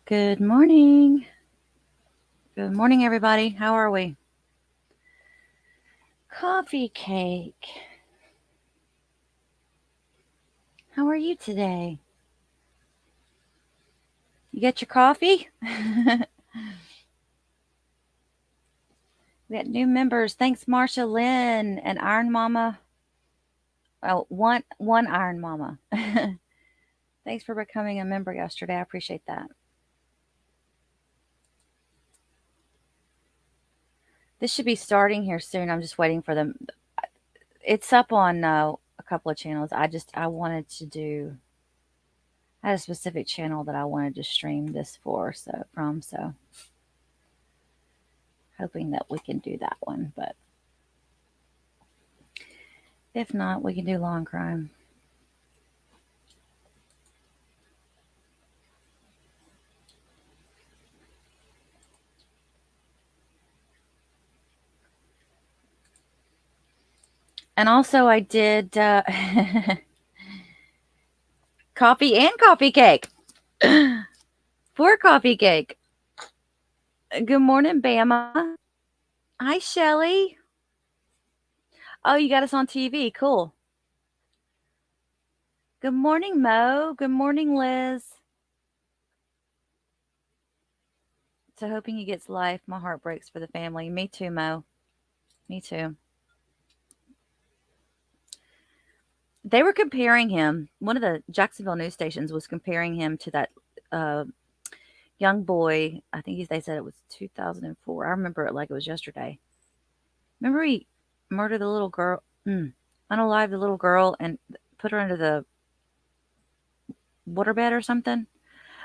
Good morning. Good morning, everybody. How are we? Coffee cake. How are you today? You get your coffee? We got new members. Thanks, Marsha Lynn and Iron Mama. Oh, one Iron Mama. Thanks for becoming a member yesterday. I appreciate that. This should be starting here soon. I'm just waiting for them. It's up on a couple of channels. I wanted to do. I had a specific channel that I wanted to stream this so hoping that we can do that one. But if not, we can do law and crime. And also, I did coffee and coffee cake. For coffee cake. Good morning, Bama. Hi, Shelly. Oh, you got us on TV. Cool. Good morning, Mo. Good morning, Liz. So, hoping he gets life. My heart breaks for the family. Me too, Mo. Me too. They were comparing him. One of the Jacksonville news stations was comparing him to that uh, young boy. They said it was 2004. I remember it like it was yesterday. Remember he murdered the little girl, unalived the little girl, and put her under the waterbed or something.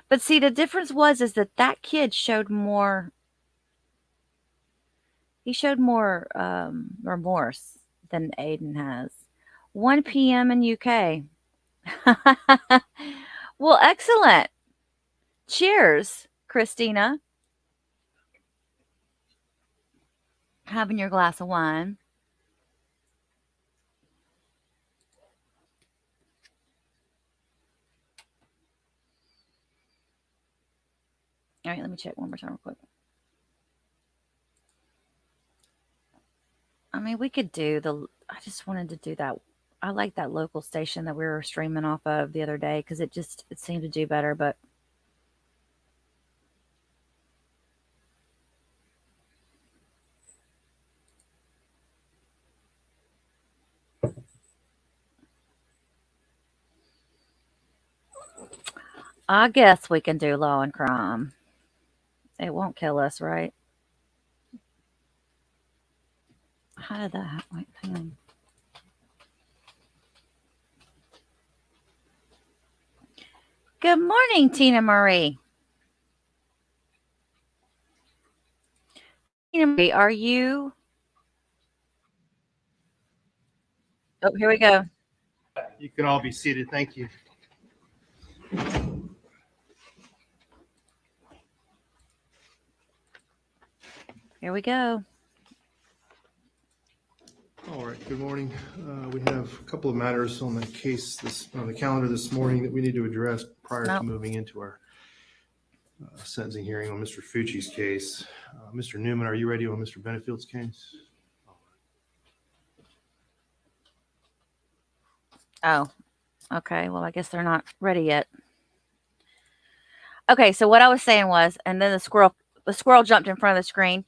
But see, the difference is that kid showed more. He showed more remorse than Aiden has. 1 p.m. in UK. Well, excellent. Cheers, Christina. Having your glass of wine. All right, let me check one more time real quick. I mean, we could do the. I just wanted to do that. I like that local station that we were streaming off of the other day because it seemed to do better. But I guess we can do law and crime. It won't kill us, right? How did that happen? Wait, hang on. Good morning, Tina Marie. Tina Marie, are you? Oh, here we go. You can all be seated. Thank you. Here we go. All right. Good morning. We have a couple of matters on the on the calendar this morning that we need to address prior to moving into our sentencing hearing on Mr. Fucci's case. Mr. Newman, are you ready on Mr. Benefield's case? Oh, okay. Well, I guess they're not ready yet. Okay, so what I was saying was, and then the squirrel jumped in front of the screen.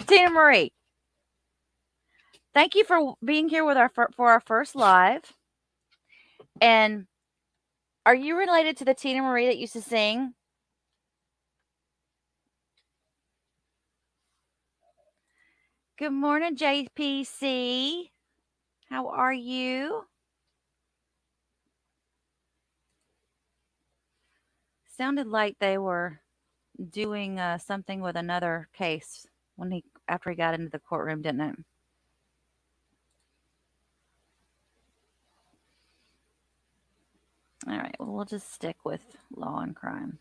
Tina Marie, thank you for being here with for our first live. And are you related to the Tina Marie that used to sing? Good morning, JPC. How are you? Sounded like they were doing something with another case after he got into the courtroom, didn't it? All right. Well, we'll just stick with law and crime.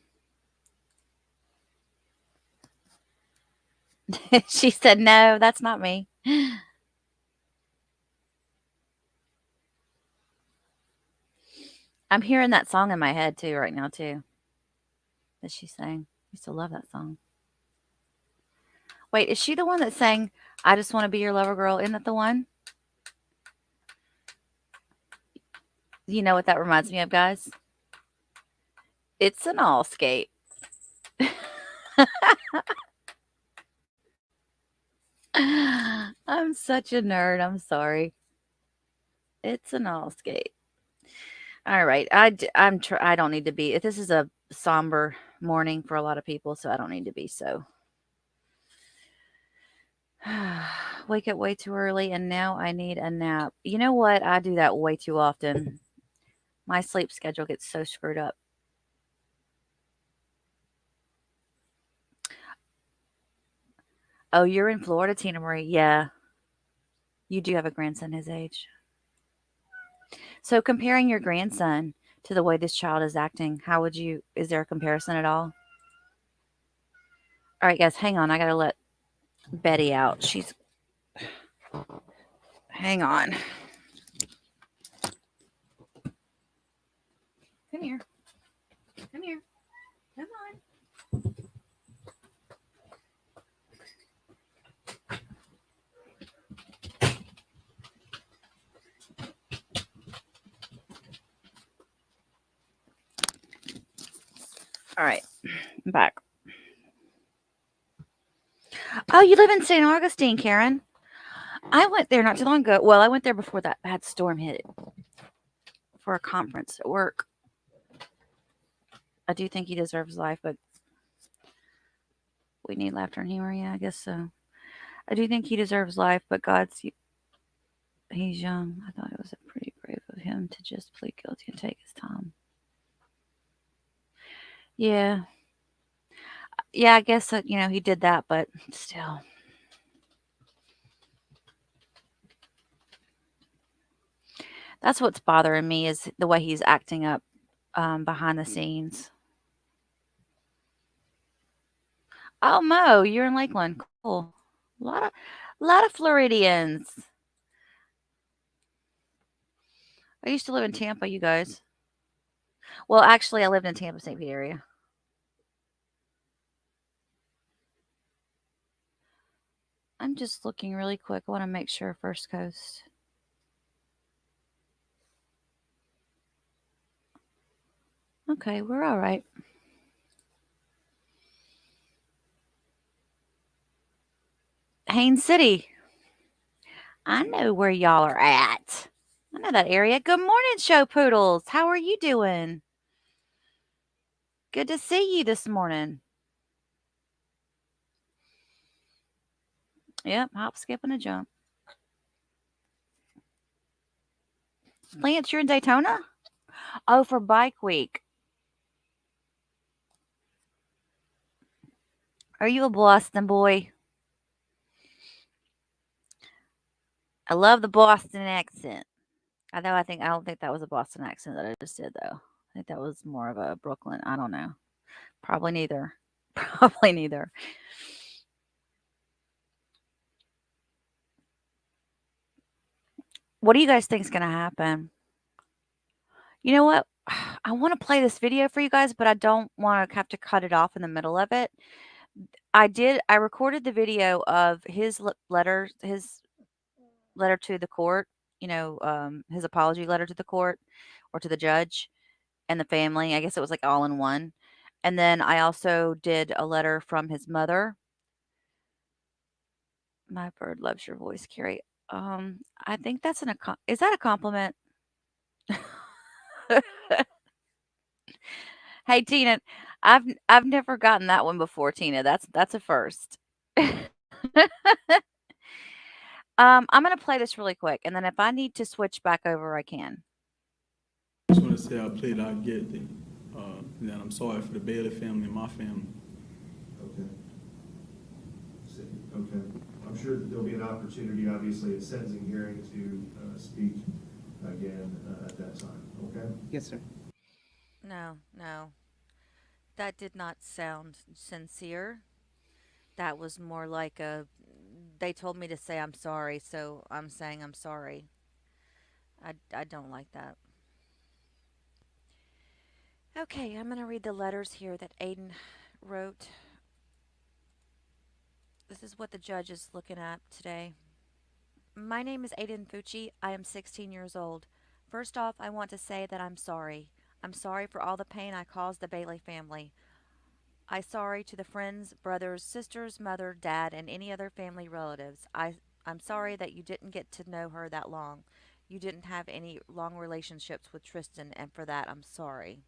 She said, "No, that's not me." I'm hearing that song in my head too right now too. that she sang. I used to love that song. Wait, is she the one that sang "I Just Want to Be Your Lover Girl"? Isn't that the one? You know what that reminds me of, guys? It's an all skate. I'm such a nerd. I'm sorry. It's an all skate. All right. I don't need to be. This is a somber morning for a lot of people, so I don't need to be so. Wake up way too early, and now I need a nap. You know what? I do that way too often. My sleep schedule gets so screwed up. Oh, you're in Florida, Tina Marie. Yeah, you do have a grandson his age. So comparing your grandson to the way this child is acting, how would you? Is there a comparison at all? All right, guys, hang on. I gotta let Betty out. She's. Hang on. Come here. Come here. Come on. All right, I'm back. Oh, you live in St. Augustine, Karen. I went there not too long ago. Well, I went there before that bad storm hit for a conference at work. I do think he deserves life, but we need laughter and humor. Yeah, I guess so. I do think he deserves life, but he's young. I thought it was pretty brave of him to just plead guilty and take his time. Yeah, yeah, I guess that he did that, but still, that's what's bothering me is the way he's acting up behind the scenes. Oh, Mo, you're in Lakeland. Cool. A lot of Floridians. I used to live in Tampa, you guys. Well, actually, I lived in Tampa, St. Pete area. I'm just looking really quick. I want to make sure First Coast. Okay, we're all right. Haines City. I know where y'all are at. I know that area. Good morning, show poodles. How are you doing? Good to see you this morning. Yep, hop, skip, and a jump. Lance, you're in Daytona? Oh, for Bike Week. Are you a Boston boy? I love the Boston accent. Although I don't think that was a Boston accent that I just did though. I think that was more of a Brooklyn. I don't know. Probably neither. Probably neither. What do you guys think is gonna happen? You know what? I want to play this video for you guys, but I don't want to have to cut it off in the middle of it. I recorded the video of his letter to the court. His apology letter to the court or to the judge and the family. I guess it was like all in one. And then I also did a letter from his mother. My bird loves your voice, Carrie. I think is that a compliment? Hey, Tina, I've never gotten that one before, Tina. That's a first. I'm gonna play this really quick, and then if I need to switch back over, I can. Just want to say I plead not guilty, and that I'm sorry for the Bailey family and my family. Okay. Okay. I'm sure that there'll be an opportunity, obviously, at sentencing hearing to speak again at that time, okay? Yes, sir. No, no, that did not sound sincere. That was more like they told me to say I'm sorry, so I'm saying I'm sorry. I don't like that. Okay, I'm going to read the letters here that Aiden wrote. This is what the judge is looking at today. My name is Aiden Fucci. I am 16 years old. First off, I want to say that I'm sorry. I'm sorry for all the pain I caused the Bailey family. I sorry to the friends, brothers, sisters, mother, dad, and any other family relatives. I'm sorry that you didn't get to know her that long. You didn't have any long relationships with Tristan, and for that, I'm sorry.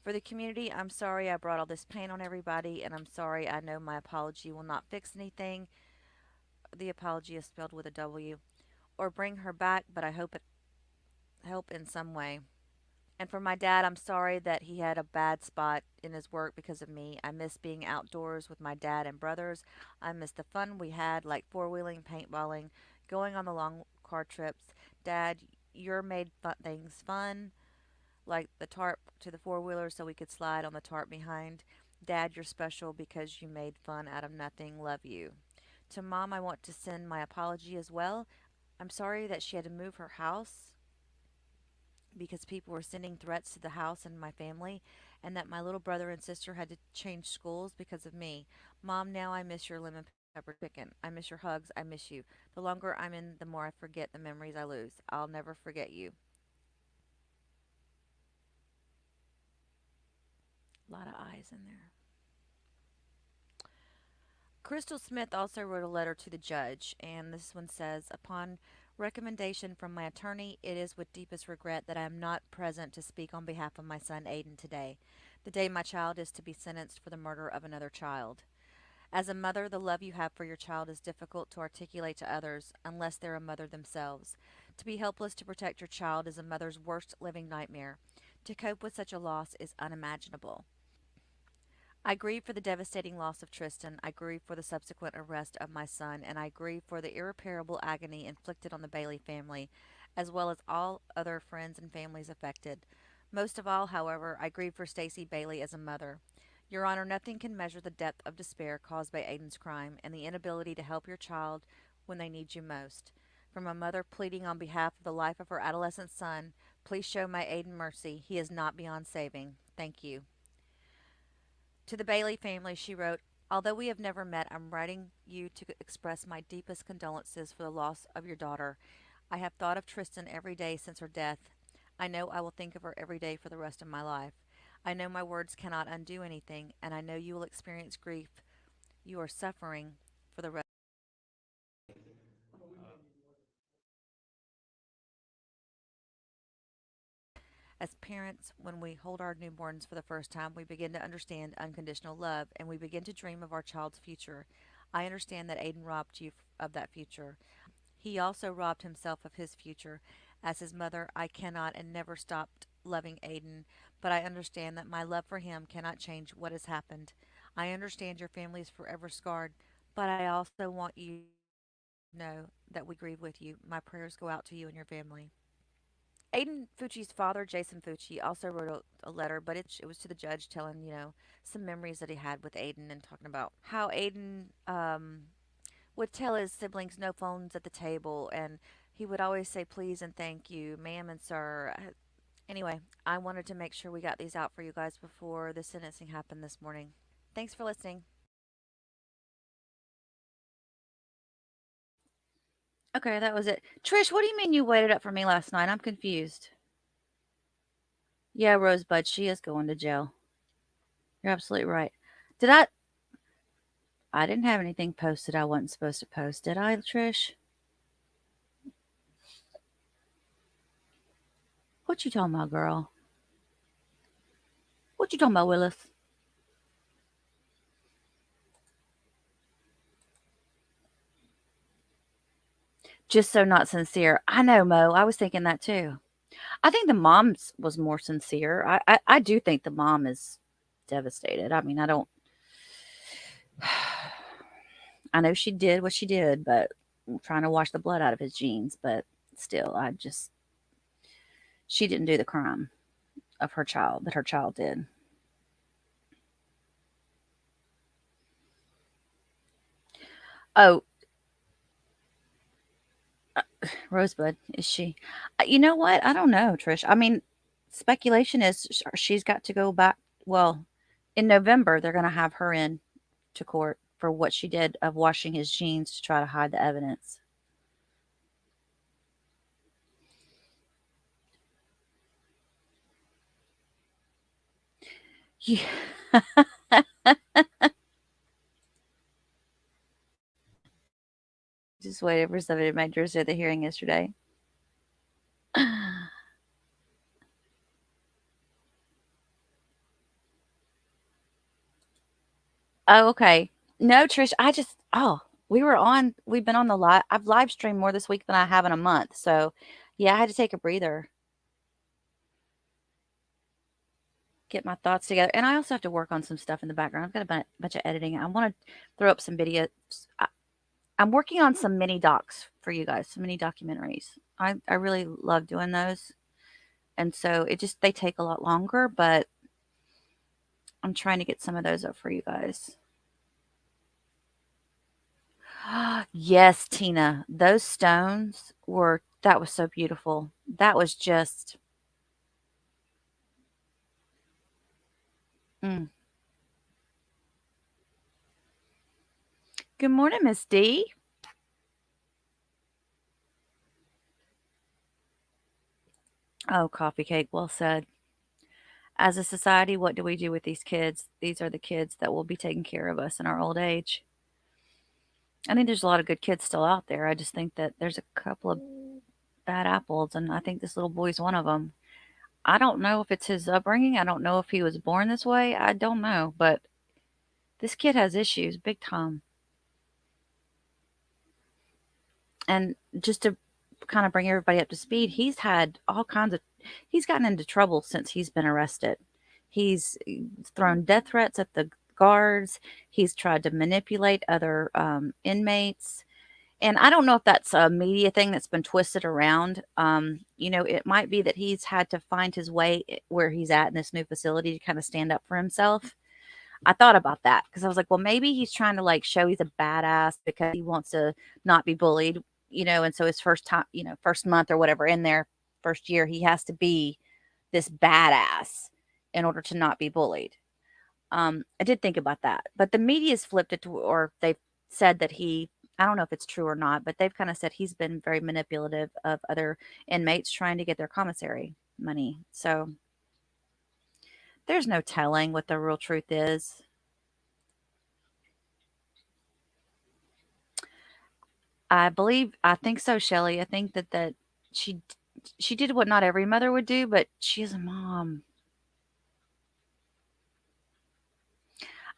For the community, I'm sorry I brought all this pain on everybody, and I'm sorry I know my apology will not fix anything. The apology is spelled with a W. Or bring her back, but I hope it help in some way. And for my dad, I'm sorry that he had a bad spot in his work because of me. I miss being outdoors with my dad and brothers. I miss the fun we had, like four-wheeling, paintballing, going on the long car trips. Dad, you're made things fun, like the tarp to the four-wheeler so we could slide on the tarp behind. Dad, you're special because you made fun out of nothing. Love you. To Mom, I want to send my apology as well. I'm sorry that she had to move her house because people were sending threats to the house and my family, and that my little brother and sister had to change schools because of me. Mom, now I miss your lemon pepper chicken. I miss your hugs. I miss you. The longer I'm in, the more I forget the memories I lose. I'll never forget you. A lot of eyes in there. Crystal Smith also wrote a letter to the judge, and this one says, upon recommendation from my attorney, it is with deepest regret that I am not present to speak on behalf of my son Aiden today, the day my child is to be sentenced for the murder of another child. As a mother, the love you have for your child is difficult to articulate to others unless they're a mother themselves. To be helpless to protect your child is a mother's worst living nightmare. To cope with such a loss is unimaginable. I grieve for the devastating loss of Tristan. I grieve for the subsequent arrest of my son, and I grieve for the irreparable agony inflicted on the Bailey family, as well as all other friends and families affected. Most of all, however, I grieve for Stacy Bailey as a mother. Your Honor, nothing can measure the depth of despair caused by Aiden's crime and the inability to help your child when they need you most. From a mother pleading on behalf of the life of her adolescent son, please show my Aiden mercy. He is not beyond saving. Thank you. To the Bailey family, she wrote, although we have never met, I'm writing you to express my deepest condolences for the loss of your daughter. I have thought of Tristan every day since her death. I know I will think of her every day for the rest of my life. I know my words cannot undo anything, and I know you will experience grief. You are suffering for the rest. As parents, when we hold our newborns for the first time, we begin to understand unconditional love and we begin to dream of our child's future. I understand that Aiden robbed you of that future. He also robbed himself of his future. As his mother, I cannot and never stopped loving Aiden, but I understand that my love for him cannot change what has happened. I understand your family is forever scarred, but I also want you to know that we grieve with you. My prayers go out to you and your family. Aiden Fucci's father, Jason Fucci, also wrote a letter, but it was to the judge telling, some memories that he had with Aiden and talking about how Aiden would tell his siblings no phones at the table, and he would always say please and thank you, ma'am and sir. Anyway, I wanted to make sure we got these out for you guys before the sentencing happened this morning. Thanks for listening. Okay, that was it. Trish, what do you mean you waited up for me last night? I'm confused. Yeah, Rosebud, she is going to jail. You're absolutely right. Did I? I didn't have anything posted I wasn't supposed to post, did I, Trish? What you talking about, girl? What you talking about, Willis? Just so not sincere. I know, Mo. I was thinking that too. I think the mom's was more sincere. I do think the mom is devastated. I mean, I don't. I know she did what she did, but trying to wash the blood out of his jeans. But still, she didn't do the crime of her child that her child did. Oh, Rosebud, is she? You know what? I don't know, Trish. I mean, speculation is she's got to go back. Well, in November, they're going to have her in to court for what she did of washing his jeans to try to hide the evidence. Yeah. Just waited for somebody to make yours at the hearing yesterday. Oh, okay. No, Trish, we've been on the live. I've live streamed more this week than I have in a month. So, yeah, I had to take a breather, get my thoughts together. And I also have to work on some stuff in the background. I've got a bunch of editing. I want to throw up some videos. I, I'm working on some mini docs for you guys, some mini documentaries. I really love doing those. And so they take a lot longer, but I'm trying to get some of those up for you guys. Yes, Tina, those stones that was so beautiful. That was just, mm. Good morning, Miss D. Oh, coffee cake, well said. As a society, what do we do with these kids? These are the kids that will be taking care of us in our old age. I think there's a lot of good kids still out there. I just think that there's a couple of bad apples, and I think this little boy's one of them. I don't know if it's his upbringing. I don't know if he was born this way. I don't know, but this kid has issues big time. And just to kind of bring everybody up to speed, he's gotten into trouble since he's been arrested. He's thrown death threats at the guards. He's tried to manipulate other inmates. And I don't know if that's a media thing that's been twisted around. It might be that he's had to find his way where he's at in this new facility to kind of stand up for himself. I thought about that because I was like, well, maybe he's trying to like show he's a badass because he wants to not be bullied, and so his first time, first month or whatever in there, first year, he has to be this badass in order to not be bullied. I did think about that, but the media's flipped it to, or they've said that I don't know if it's true or not, but they've kind of said he's been very manipulative of other inmates trying to get their commissary money. So there's no telling what the real truth is. I think so, Shelley. I think that she she did what not every mother would do, but she's a mom.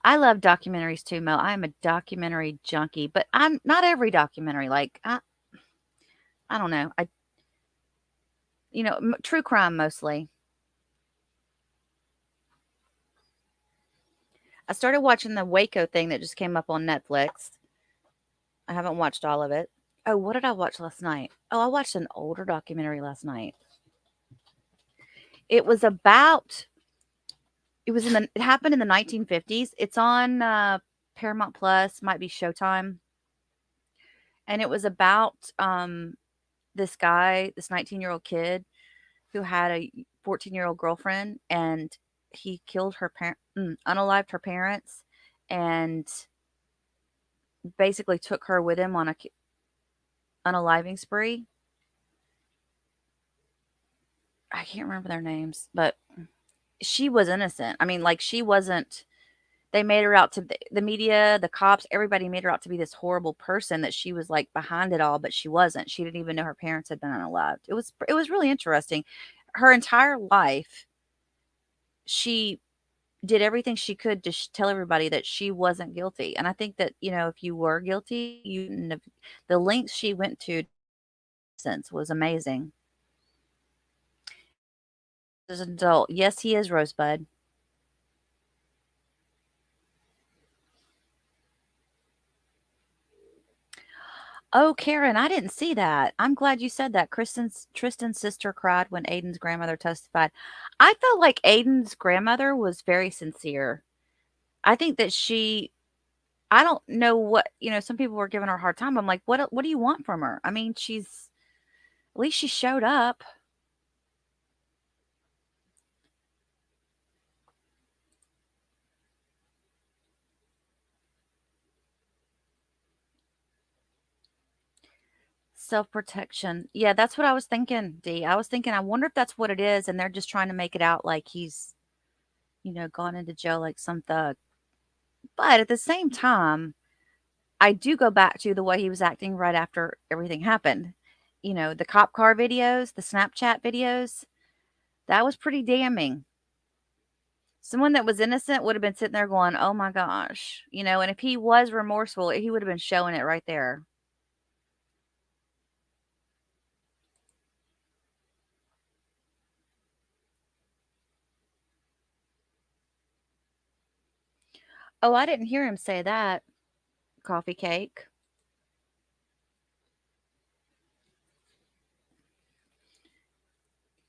I love documentaries too, Mel. I am a documentary junkie, but I'm not every documentary. Like I don't know. True crime mostly. I started watching the Waco thing that just came up on Netflix. I haven't watched all of it. Oh, what did I watch last night? Oh, I watched an older documentary last night. It was about it happened in the 1950s. It's on Paramount Plus, might be Showtime. And it was about this guy, this 19-year-old kid who had a 14-year-old girlfriend, and he killed unalived her parents, and basically took her with him on a unaliving spree. I can't remember their names, but she was innocent. I mean, like she wasn't. They made her out to the media, the cops, everybody made her out to be this horrible person that she was like behind it all, but she wasn't. She didn't even know her parents had been unalived. It was really interesting. Her entire life, she did everything she could to tell everybody that she wasn't guilty. And I think that, if you were guilty, the lengths she went to since was amazing. As an adult, yes, he is Rosebud. Oh, Karen, I didn't see that. I'm glad you said that. Tristan's sister cried when Aiden's grandmother testified. I felt like Aiden's grandmother was very sincere. I think that I don't know some people were giving her a hard time. I'm like, what do you want from her? I mean, at least she showed up. Self-protection. Yeah, that's what I was thinking, D. I was thinking, I wonder if that's what it is, and they're just trying to make it out like he's, gone into jail like some thug. But at the same time, I do go back to the way he was acting right after everything happened. The cop car videos, the Snapchat videos, that was pretty damning. Someone that was innocent would have been sitting there going, "Oh my gosh." And if he was remorseful, he would have been showing it right there. Oh, I didn't hear him say that. Coffee cake.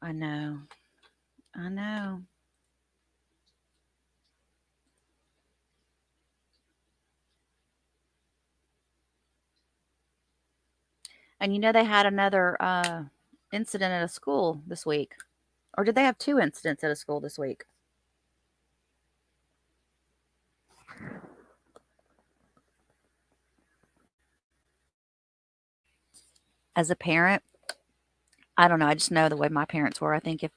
I know. I know. And they had another incident at a school this week. Or did they have two incidents at a school this week? As a parent, I don't know. I just know the way my parents were. I think if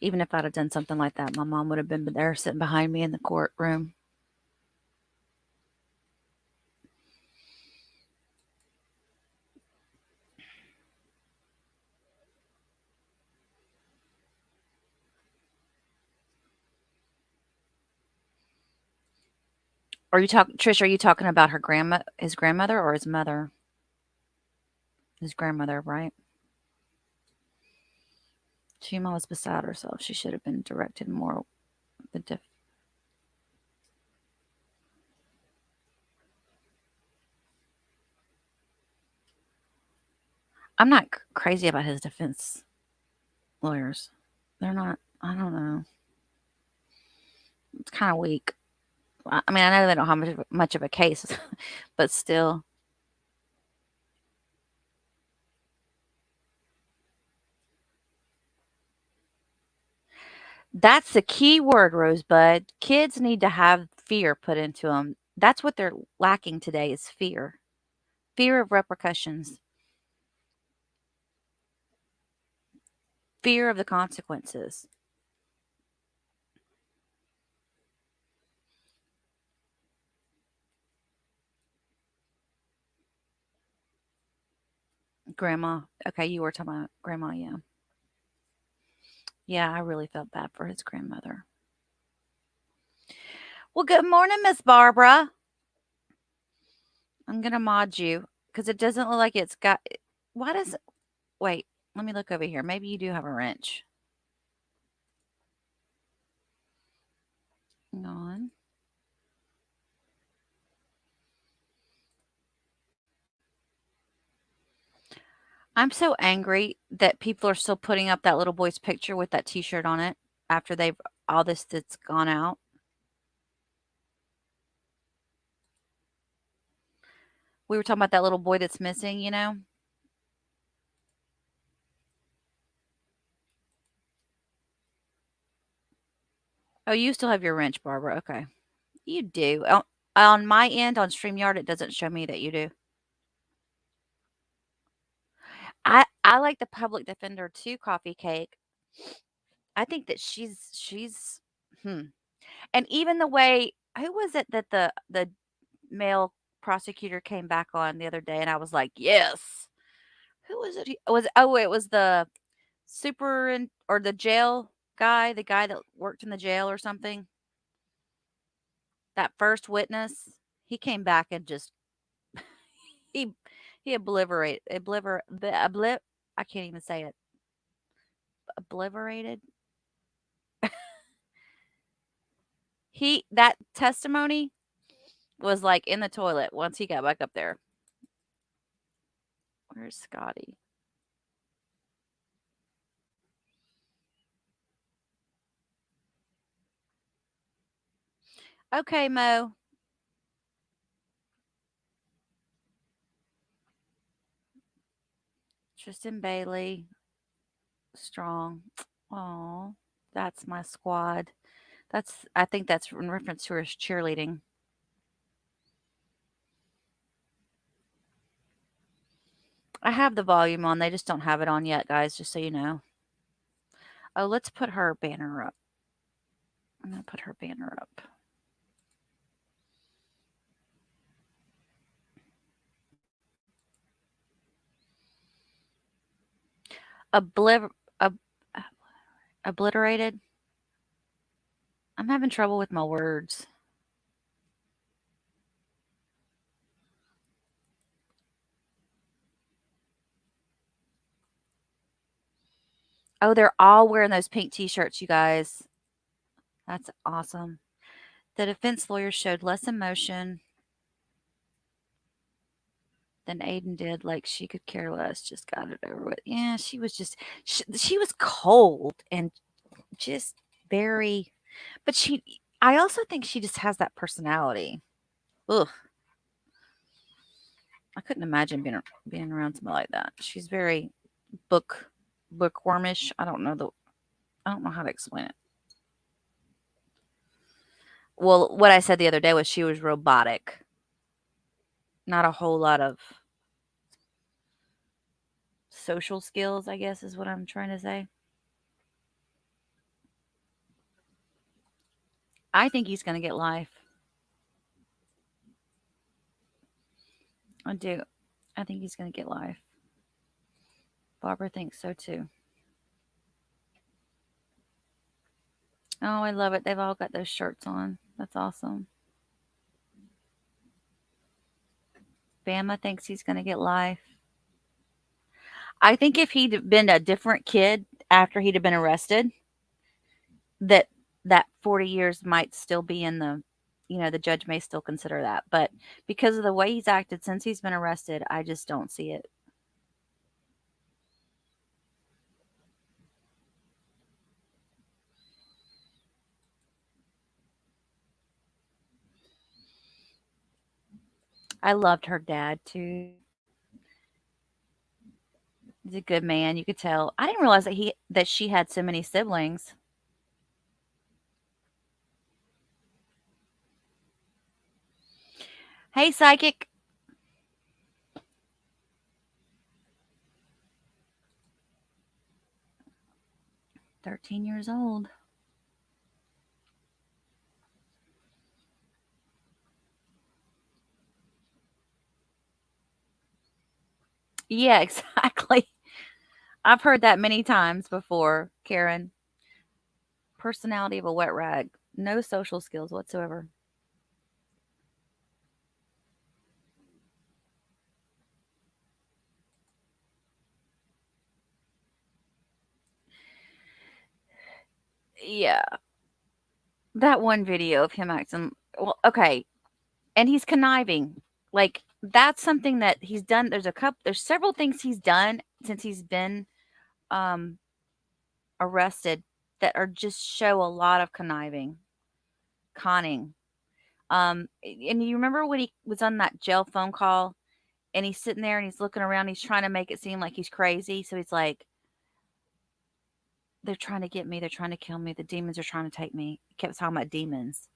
even if I'd have done something like that, my mom would have been there sitting behind me in the courtroom. Are you talking, Trish? Are you talking about his grandmother, or his mother? His grandmother, right? Chima was beside herself. She should have been directed more. The diff- I'm not crazy about his defense lawyers. They're not. I don't know. It's kind of weak. I mean, I know they don't have much of a case, but still, that's the key word, Rosebud. Kids need to have fear put into them. That's what they're lacking today is fear. Fear of repercussions, fear of the consequences. Grandma. Okay, you were talking about grandma, yeah. Yeah, I really felt bad for his grandmother. Well, good morning, Miss Barbara. I'm gonna mod you because it doesn't look like it's got. Why does? Wait, let me look over here. Maybe you do have a wrench. Hang on. I'm so angry that people are still putting up that little boy's picture with that T-shirt on it after they've all this that's gone out. We were talking about that little boy that's missing. Oh, you still have your wrench, Barbara. Okay. You do. On my end on StreamYard, it doesn't show me that you do. I like the public defender too, Coffee Cake. I think that she's hmm. And even the way who was it that the male prosecutor came back on the other day and I was like, "Yes." Who was it? It was the or the jail guy, the guy that worked in the jail or something. That first witness, he came back and just he he I can't even say it. Obliterated. That testimony was like in the toilet once he got back up there. Where's Scotty? Okay, Mo. Tristan Bailey. Strong. Oh, that's my squad. I think that's in reference to her cheerleading. I have the volume on. They just don't have it on yet, guys, just so you know. Oh, let's put her banner up. I'm going to put her banner up. Obliv- ob- obliterated. I'm having trouble with my words. Oh, they're all wearing those pink t-shirts, you guys. That's awesome. The defense lawyer showed less emotion than Aiden did. Like she could care less. Just got it over with. Yeah, she was just she was cold and just very. But I also think she just has that personality. Ugh, I couldn't imagine being around somebody like that. She's very book bookwormish. I don't know how to explain it. Well, what I said the other day was she was robotic. Not a whole lot of social skills, I guess is what I'm trying to say. I think he's going to get life. I do. I think he's going to get life. Barbara thinks so too. Oh, I love it. They've all got those shirts on. That's awesome. Bama thinks he's going to get life. I think if he'd been a different kid after he'd have been arrested, that that 40 years might still be in the judge may still consider that. But because of the way he's acted since he's been arrested, I just don't see it. I loved her dad too. He's a good man. You could tell. I didn't realize that she had so many siblings. Hey, psychic. 13 years old. Yeah, exactly. I've heard that many times before, Karen. Personality of a wet rag. No social skills whatsoever. Yeah. That one video of him acting well, okay. And he's conniving. Like that's something that he's done. There's several things he's done since he's been um arrested that are just show a lot of conniving, conning. And you remember when he was on that jail phone call and he's sitting there and he's looking around, he's trying to make it seem like he's crazy. So he's like, they're trying to get me, they're trying to kill me, the demons are trying to take me. He kept talking about demons.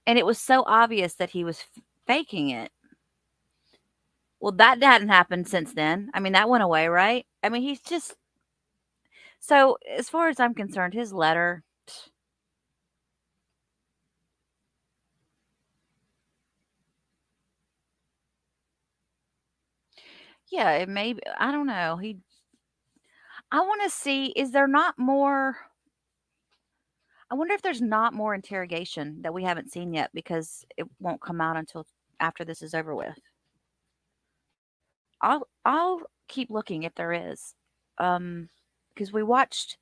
And it was so obvious that he was faking it. Well, that hadn't happened since then. I mean, that went away, right? I mean, he's just so as far as I'm concerned, his letter, yeah, it may be, I don't know. I want to see, is there not more? I wonder if there's not more interrogation that we haven't seen yet because it won't come out until after this is over with. I'll keep looking if there is. Because we watched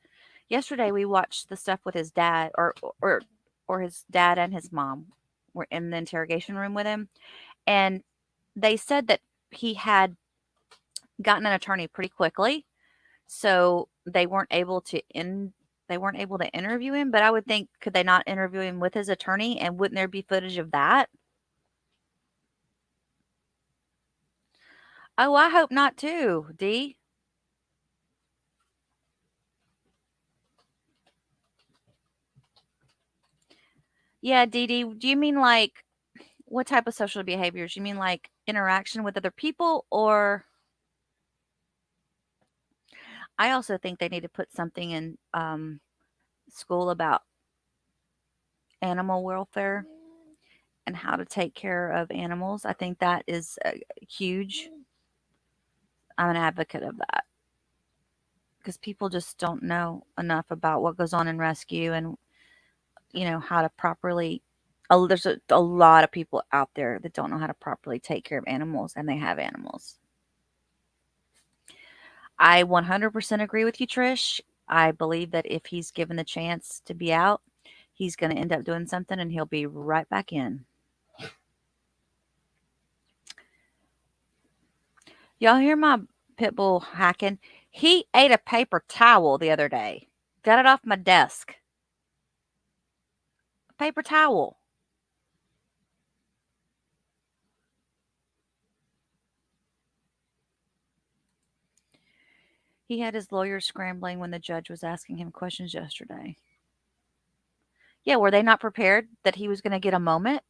yesterday, we watched the stuff with his dad, or or his dad and his mom were in the interrogation room with him, and they said that he had gotten an attorney pretty quickly, so they weren't able to interview him. But I would think, could they not interview him with his attorney, and wouldn't there be footage of that? Oh, I hope not too, D. Yeah, Dee Dee, do you mean like what type of social behaviors? You mean like interaction with other people or I also think they need to put something in school about animal welfare and how to take care of animals. I think that is huge. I'm an advocate of that because people just don't know enough about what goes on in rescue and how to properly. There's a lot of people out there that don't know how to properly take care of animals, and they have animals. I 100% agree with you, Trish. I believe that if he's given the chance to be out, he's going to end up doing something and he'll be right back in. Y'all hear my pit bull hacking? He ate a paper towel the other day. Got it off my desk. A paper towel. He had his lawyers scrambling when the judge was asking him questions yesterday. Yeah, were they not prepared that he was going to get a moment?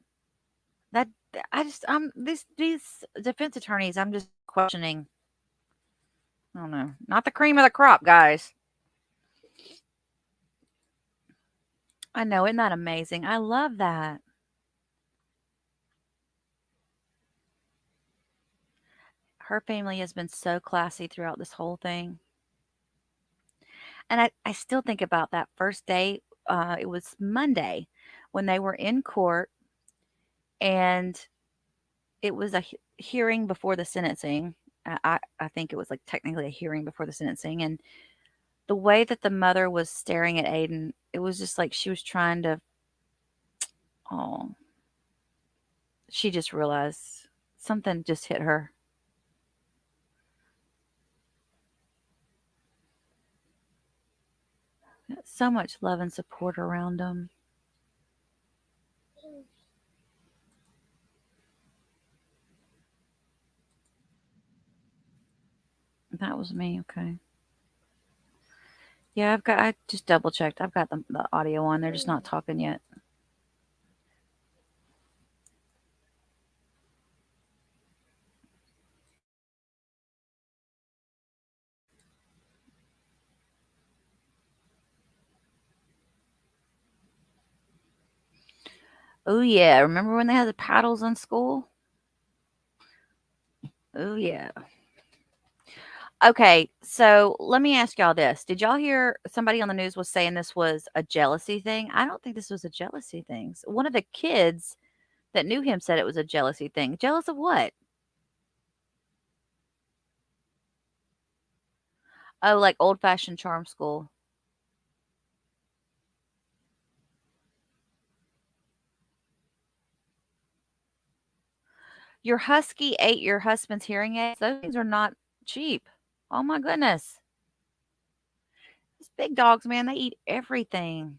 That these defense attorneys, I'm just questioning. I don't know. Not the cream of the crop, guys. I know, isn't that amazing? I love that. Her family has been so classy throughout this whole thing. And I still think about that first day. It was Monday when they were in court, and it was a hearing before the sentencing. I think it was like technically a hearing before the sentencing. And the way that the mother was staring at Aiden, it was just like she was trying to, oh, she just realized something just hit her. So much love and support around them. That was me. Okay. Yeah, I just double checked. I've got the audio on. They're just not talking yet. Oh, yeah. Remember when they had the paddles in school? Oh, yeah. Okay. So let me ask y'all this. Did y'all hear somebody on the news was saying this was a jealousy thing? I don't think this was a jealousy thing. One of the kids that knew him said it was a jealousy thing. Jealous of what? Oh, like old fashioned charm school. Your husky ate your husband's hearing aids. Those things are not cheap. Oh my goodness. These big dogs, man, they eat everything.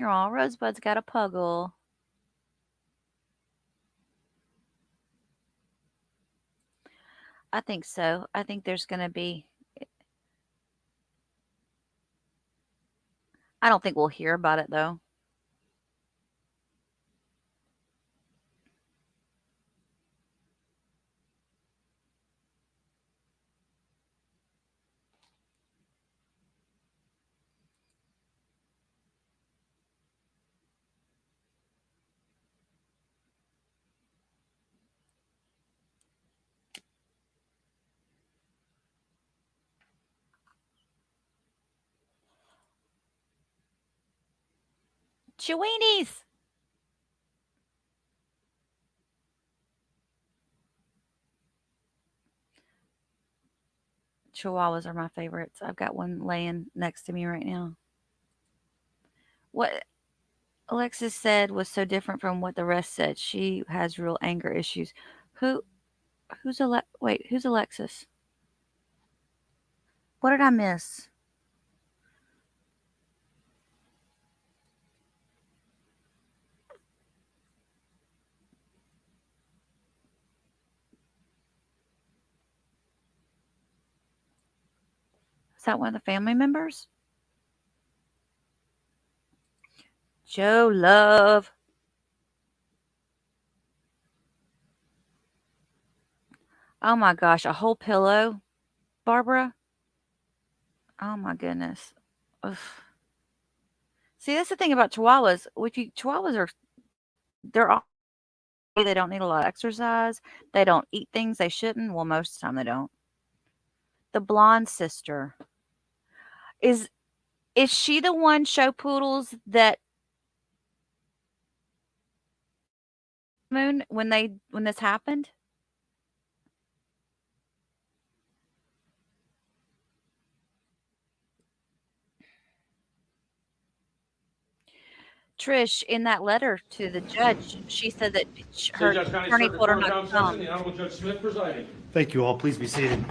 Oh, Rosebud's got a puggle. I think so. I think there's going to be, I don't think we'll hear about it though. Cheweenies! Chihuahuas are my favorites. I've got one laying next to me right now. What Alexis said was so different from what the rest said. She has real anger issues. Who, who's Alexis? What did I miss? Is that one of the family members? Joe Love. Oh my gosh, a whole pillow, Barbara. Oh my goodness. Ugh. See, that's the thing about Chihuahuas. Chihuahuas are they're all they don't need a lot of exercise. They don't eat things they shouldn't. Well, most of the time they don't. The blonde sister is is she the one show poodles that moon when this happened? Trish, in that letter to the judge, she said that St. her Johns County attorney Circuit told her Court is not now to in session. come. The Honorable Judge Smith presiding. Thank you all. Please be seated.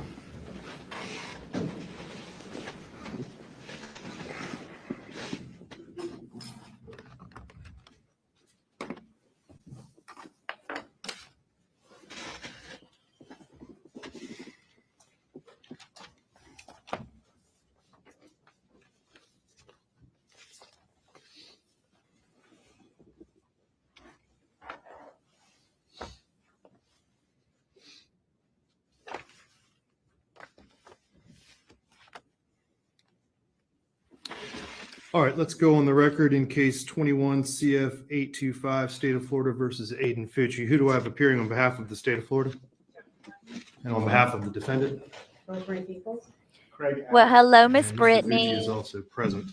All right, let's go on the record in case 21 CF 825, State of Florida versus Aiden Fucci. Who do I have appearing on behalf of the state of Florida? And on behalf of the defendant? Well, hello, And Miss Mr. Fucci is Brittany. also present.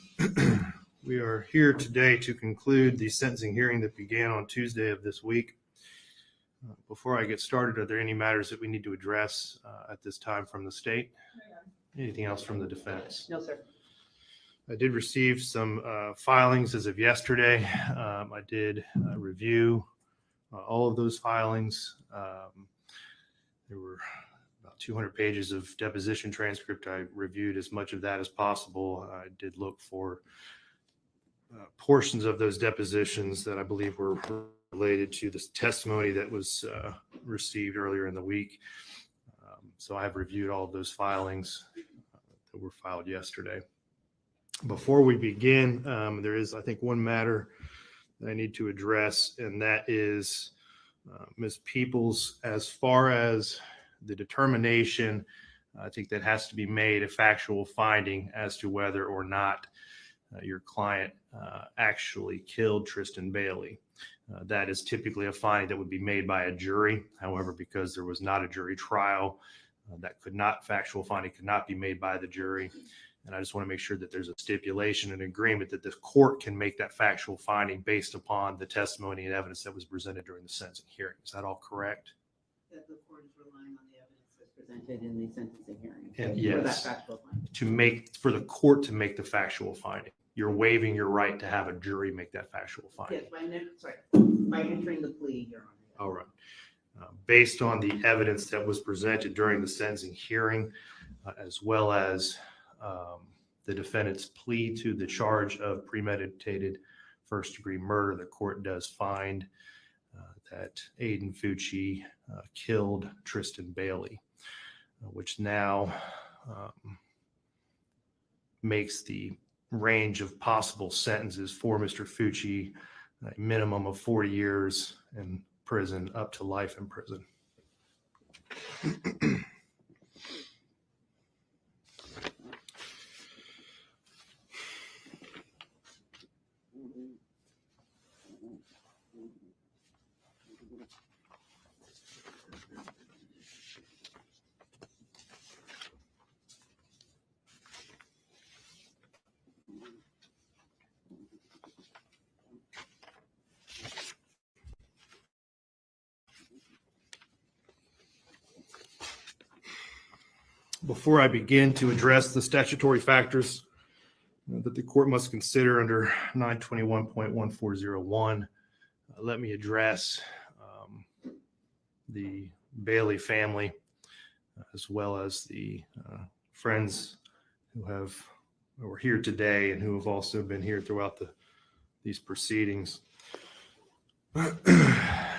We are here today to conclude the sentencing hearing that began on Tuesday of this week. Before I get started, are there any matters that we need to address at this time from the state? Anything else from the defense? No, sir. I did receive some filings as of yesterday. I did review all of those filings. There were about 200 pages of deposition transcript. I reviewed as much of that as possible. I did look for portions of those depositions that I believe were related to this testimony that was received earlier in the week. So I have reviewed all of those filings that were filed yesterday. Before we begin, there is, I think, one matter that I need to address, and that is Ms. Peoples, as far as the determination, I think that has to be made a factual finding as to whether or not your client actually killed Tristan Bailey. That is typically a finding that would be made by a jury. However, because there was not a jury trial, factual finding could not be made by the jury. And I just want to make sure that there's a stipulation and agreement that the court can make that factual finding based upon the testimony and evidence that was presented during the sentencing hearing. Is that all correct? That the court is relying on the evidence that's presented in the sentencing hearing. And for that yes, factual finding. for the court to make the factual finding. You're waiving your right to have a jury make that factual finding. Yes, by entering the plea, Your Honor. All right. Based on the evidence that was presented during the sentencing hearing, as well as the defendant's plea to the charge of premeditated first-degree murder, the court does find that Aiden Fucci killed Tristan Bailey, which now makes the range of possible sentences for Mr. Fucci a minimum of 40 years in prison up to life in prison. Before I begin to address the statutory factors that the court must consider under 921.1401, let me address the Bailey family, as well as the friends who are here today and who have also been here throughout these proceedings.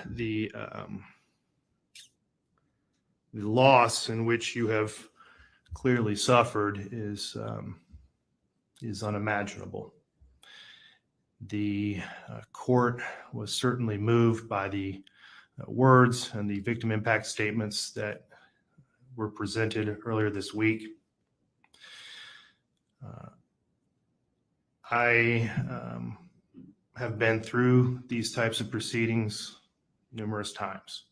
The loss in which you have clearly suffered is unimaginable. The court was certainly moved by the words and the victim impact statements that were presented earlier this week. I have been through these types of proceedings numerous times.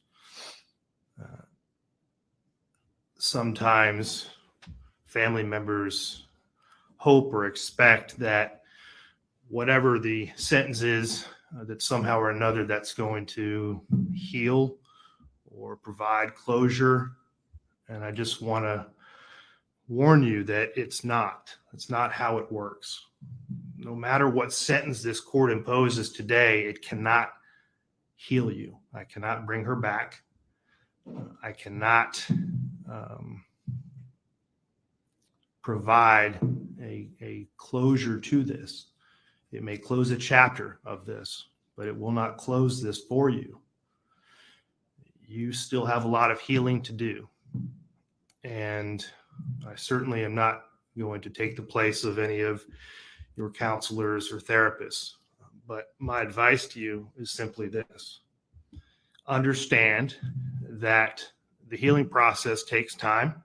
Sometimes family members hope or expect that whatever the sentence is, that somehow or another that's going to heal or provide closure. And I just want to warn you that it's not how it works. No matter what sentence this court imposes today, it cannot heal you. I cannot bring her back. I cannot provide a closure to this. It may close a chapter of this, but it will not close this for you. You still have a lot of healing to do. And I certainly am not going to take the place of any of your counselors or therapists. But my advice to you is simply this. Understand that the healing process takes time,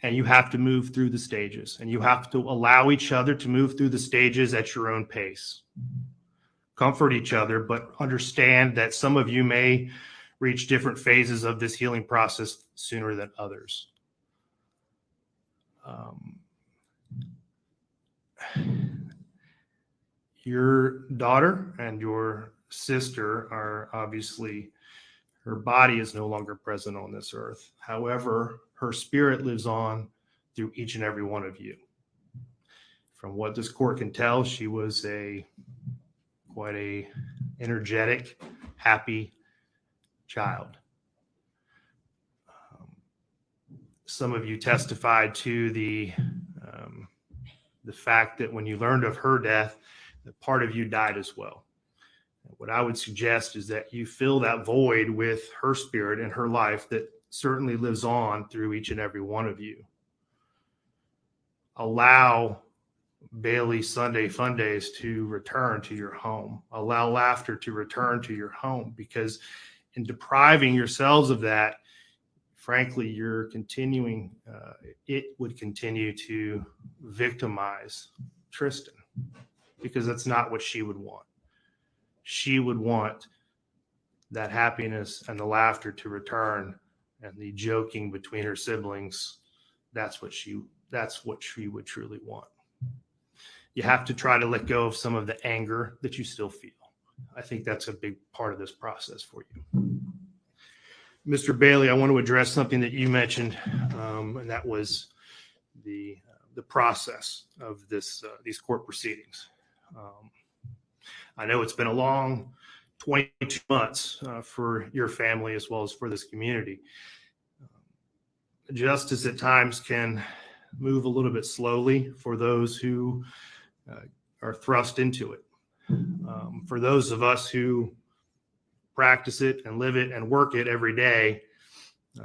and you have to move through the stages, and you have to allow each other to move through the stages at your own pace. Comfort each other, but understand that some of you may reach different phases of this healing process sooner than others. Your daughter and your sister are obviously, her body is no longer present on this earth. However, her spirit lives on through each and every one of you. From what this court can tell, she was quite a energetic, happy child. Some of you testified to the fact that when you learned of her death, that part of you died as well. What I would suggest is that you fill that void with her spirit and her life that certainly lives on through each and every one of you. Allow Bailey Sunday Fun Days to return to your home. Allow laughter to return to your home, because in depriving yourselves of that, frankly, you're continuing, it would continue to victimize Tristan, because that's not what she would want. She would want that happiness and the laughter to return, and the joking between her siblings. That's what she would truly want. You have to try to let go of some of the anger that you still feel. I think that's a big part of this process for you. Mr. Bailey, I want to address something that you mentioned, and that was the process of these court proceedings. I know it's been a long 22 months for your family as well as for this community. Justice at times can move a little bit slowly for those who are thrust into it. For those of us who practice it and live it and work it every day,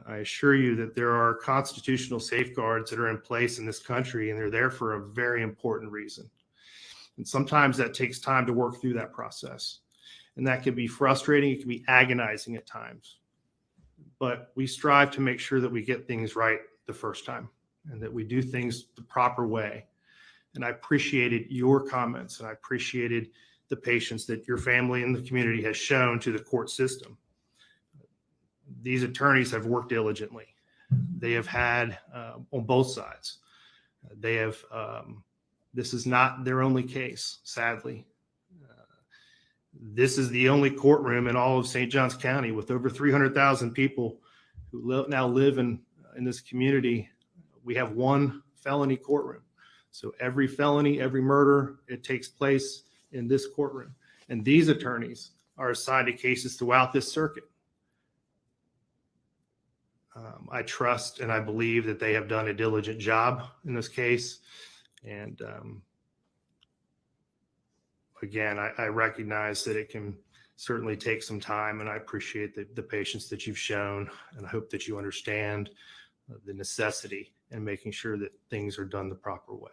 I assure you that there are constitutional safeguards that are in place in this country, and they're there for a very important reason. And sometimes that takes time to work through that process. And that can be frustrating. It can be agonizing at times. But we strive to make sure that we get things right the first time and that we do things the proper way. And I appreciated your comments, and I appreciated the patience that your family and the community has shown to the court system. These attorneys have worked diligently. They have had, on both sides, they have, this is not their only case, sadly. This is the only courtroom in all of St. Johns County with over 300,000 people who now live in this community. We have one felony courtroom. So every felony, every murder, it takes place in this courtroom. And these attorneys are assigned to cases throughout this circuit. I trust and I believe that they have done a diligent job in this case. And again, I recognize that it can certainly take some time, and I appreciate the patience that you've shown, and I hope that you understand the necessity in making sure that things are done the proper way.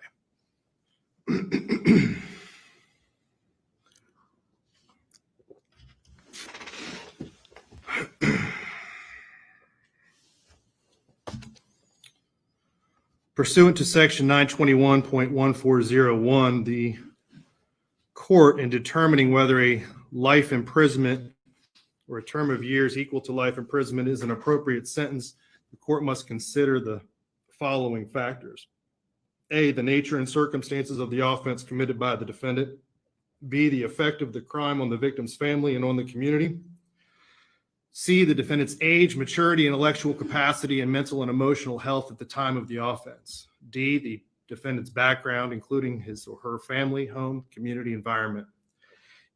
Pursuant to section 921.1401, the court, in determining whether a life imprisonment or a term of years equal to life imprisonment is an appropriate sentence, the court must consider the following factors. A, the nature and circumstances of the offense committed by the defendant. B, the effect of the crime on the victim's family and on the community. C, the defendant's age, maturity, intellectual capacity, and mental and emotional health at the time of the offense. D, the defendant's background, including his or her family, home, community, environment.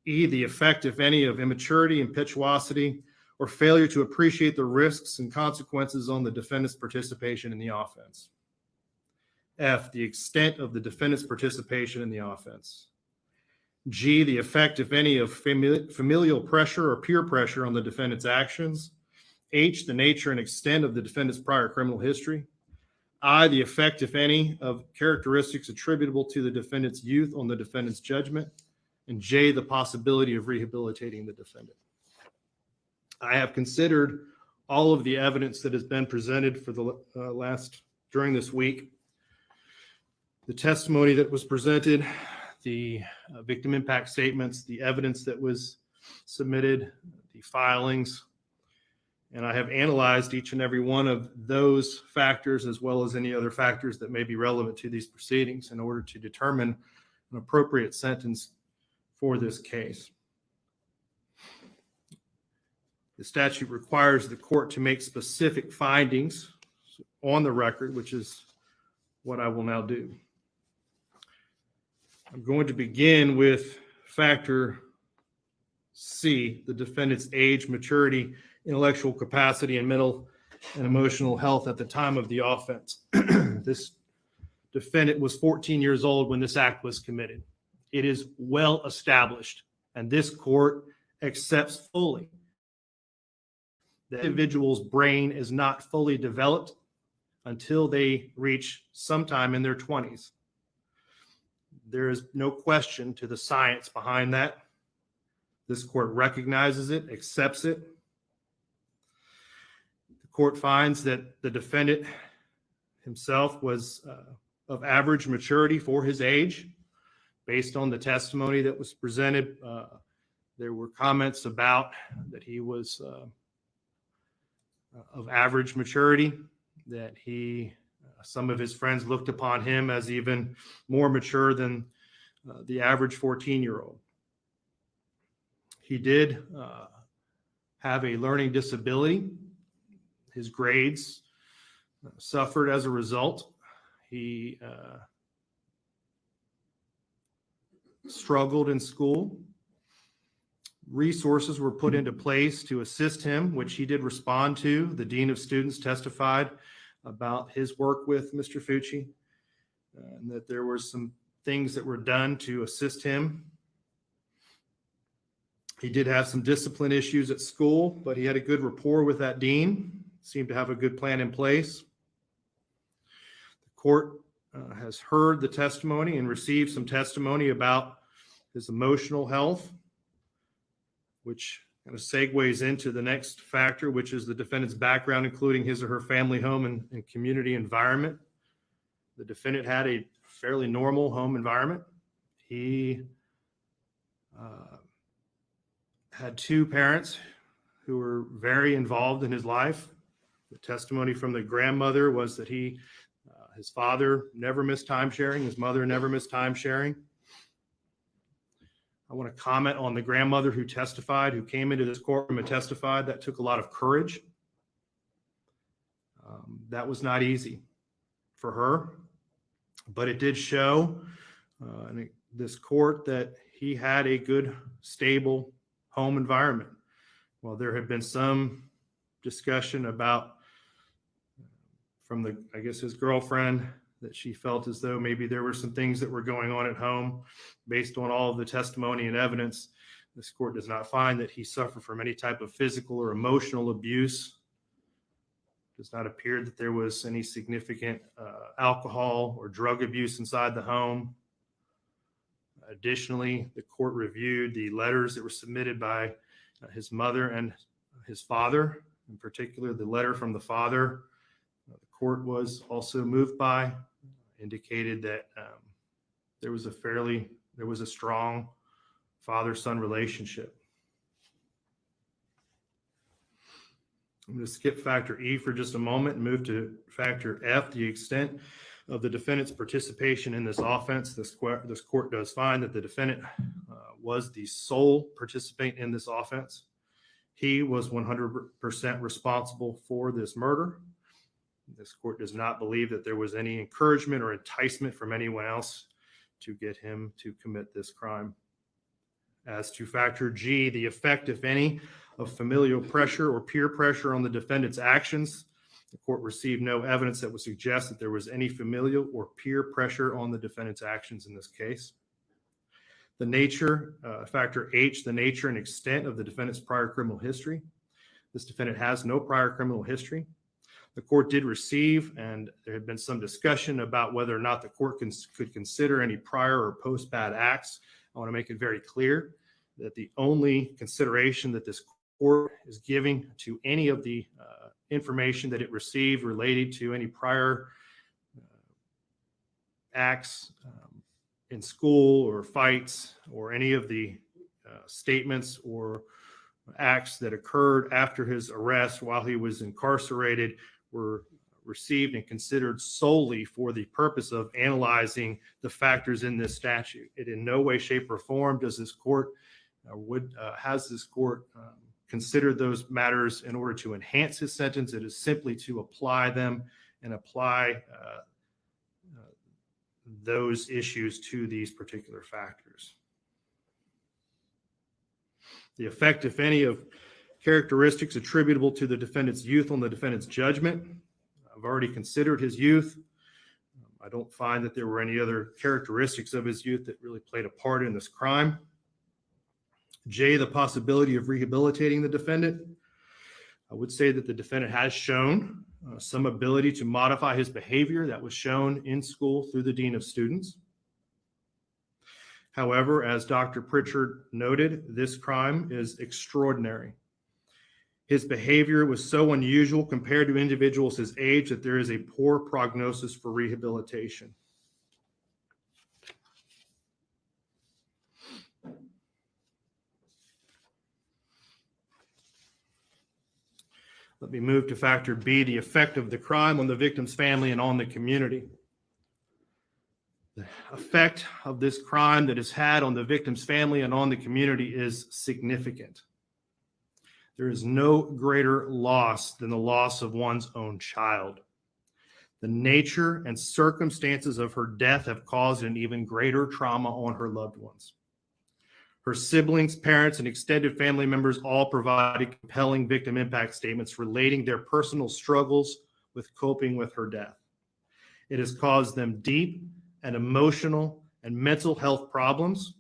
E, the effect, if any, of immaturity, impetuosity, or failure to appreciate the risks and consequences on the defendant's participation in the offense. F, the extent of the defendant's participation in the offense. G, the effect, if any, of familial pressure or peer pressure on the defendant's actions. H, the nature and extent of the defendant's prior criminal history. I, the effect, if any, of characteristics attributable to the defendant's youth on the defendant's judgment. And J, the possibility of rehabilitating the defendant. I have considered all of the evidence that has been presented for the during this week. The testimony that was presented, the victim impact statements, the evidence that was submitted, the filings, and I have analyzed each and every one of those factors as well as any other factors that may be relevant to these proceedings in order to determine an appropriate sentence for this case. The statute requires the court to make specific findings on the record, which is what I will now do. I'm going to begin with factor C, the defendant's age, maturity, intellectual capacity, and mental and emotional health at the time of the offense. This defendant was 14 years old when this act was committed. It is well established, and this court accepts fully that the individual's brain is not fully developed until they reach sometime in their 20s. There is no question to the science behind that. This court recognizes it, accepts it. The court finds that the defendant himself was of average maturity for his age. Based on the testimony that was presented, there were comments about that he was of average maturity, that some of his friends looked upon him as even more mature than the average 14-year-old. He did have a learning disability. His grades suffered as a result. He struggled in school. Resources were put into place to assist him, which he did respond to. The dean of students testified about his work with Mr. Fucci, and that there were some things that were done to assist him. He did have some discipline issues at school, but he had a good rapport with that dean, seemed to have a good plan in place. The court has heard the testimony and received some testimony about his emotional health, which kind of segues into the next factor, which is the defendant's background, including his or her family, home, and community environment. The defendant had a fairly normal home environment. He had two parents who were very involved in his life. The testimony from the grandmother was that his father never missed time sharing. His mother never missed time sharing. I want to comment on the grandmother who testified, who came into this courtroom and testified. That took a lot of courage. That was not easy for her, but it did show in this court that he had a good, stable home environment. Well, there had been some discussion about from his girlfriend, that she felt as though maybe there were some things that were going on at home. Based on all of the testimony and evidence, this court does not find that he suffered from any type of physical or emotional abuse. It does not appear that there was any significant alcohol or drug abuse inside the home. Additionally, the court reviewed the letters that were submitted by his mother and his father, in particular the letter from the father. The court was also moved by, indicated that there was a strong father-son relationship. I'm going to skip factor E for just a moment and move to factor F, the extent of the defendant's participation in this offense. This court does find that the defendant was the sole participant in this offense. He was 100% responsible for this murder. This court does not believe that there was any encouragement or enticement from anyone else to get him to commit this crime. As to factor G, the effect, if any, of familial pressure or peer pressure on the defendant's actions, the court received no evidence that would suggest that there was any familial or peer pressure on the defendant's actions in this case. The nature, factor H, the nature and extent of the defendant's prior criminal history. This defendant has no prior criminal history. The court did receive, and there had been some discussion about whether or not the court could consider any prior or post-bad acts. I want to make it very clear that the only consideration that this court is giving to any of the information that it received related to any prior acts in school or fights or any of the statements or acts that occurred after his arrest while he was incarcerated were received and considered solely for the purpose of analyzing the factors in this statute. It in no way, shape, or form does this court has this court considered those matters in order to enhance his sentence. It is simply to apply them and apply those issues to these particular factors. The effect, if any, of characteristics attributable to the defendant's youth on the defendant's judgment. I've already considered his youth. I don't find that there were any other characteristics of his youth that really played a part in this crime. J, the possibility of rehabilitating the defendant. I would say that the defendant has shown some ability to modify his behavior that was shown in school through the dean of students. However, as Dr. Pritchard noted, this crime is extraordinary. His behavior was so unusual compared to individuals his age that there is a poor prognosis for rehabilitation. Let me move to factor B, the effect of the crime on the victim's family and on the community. The effect of this crime that is had on the victim's family and on the community is significant. There is no greater loss than the loss of one's own child. The nature and circumstances of her death have caused an even greater trauma on her loved ones. Her siblings, parents, and extended family members all provided compelling victim impact statements relating their personal struggles with coping with her death. It has caused them deep and emotional and mental health problems.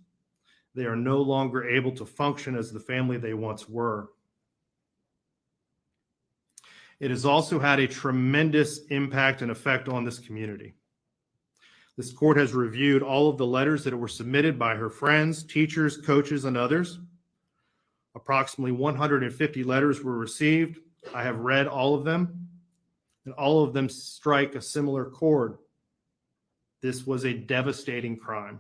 They are no longer able to function as the family they once were. It has also had a tremendous impact and effect on this community. This court has reviewed all of the letters that were submitted by her friends, teachers, coaches, and others. Approximately 150 letters were received. I have read all of them, and all of them strike a similar chord. This was a devastating crime.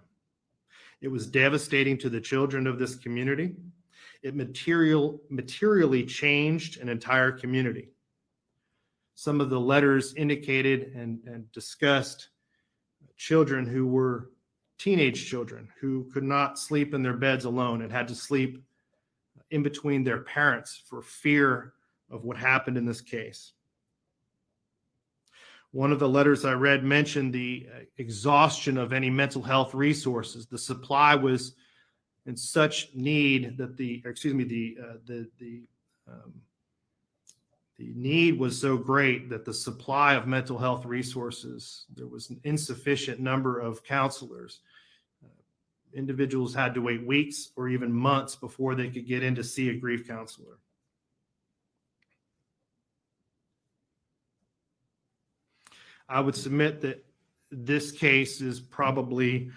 It was devastating to the children of this community. It materially changed an entire community. Some of the letters indicated and discussed children who were teenage children who could not sleep in their beds alone and had to sleep in between their parents for fear of what happened in this case. One of the letters I read mentioned the exhaustion of any mental health resources. The supply was in such need that the need was so great that the supply of mental health resources, there was an insufficient number of counselors. Individuals had to wait weeks or even months before they could get in to see a grief counselor. I would submit that this case is probably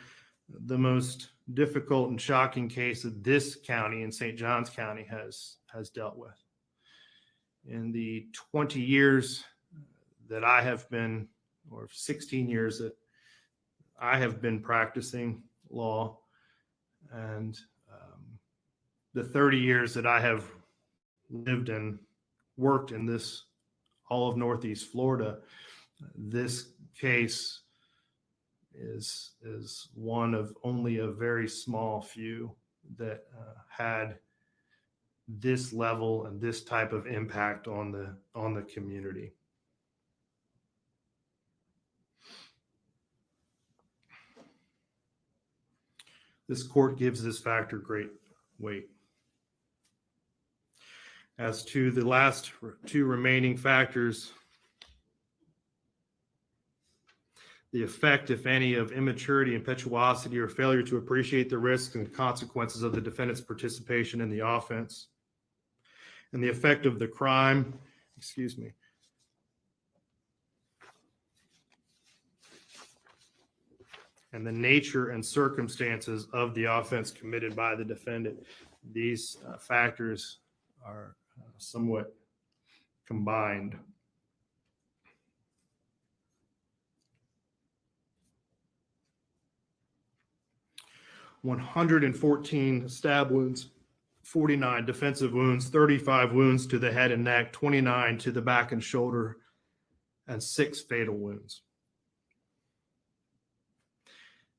the most difficult and shocking case that this county in St. Johns County has dealt with. In the 20 years that I have been, or 16 years that I have been practicing law, and the 30 years that I have lived and worked in this all of Northeast Florida, this case is one of only a very small few that had this level and this type of impact on the community. This court gives this factor great weight. As to the last two remaining factors, the effect, if any, of immaturity, impetuosity, or failure to appreciate the risks and consequences of the defendant's participation in the offense, and the effect of the crime, and the nature and circumstances of the offense committed by the defendant. These factors are somewhat combined. "114 stab wounds, 49 defensive wounds, 35 wounds to the head and neck, 29 to the back and shoulder, and 6 fatal wounds."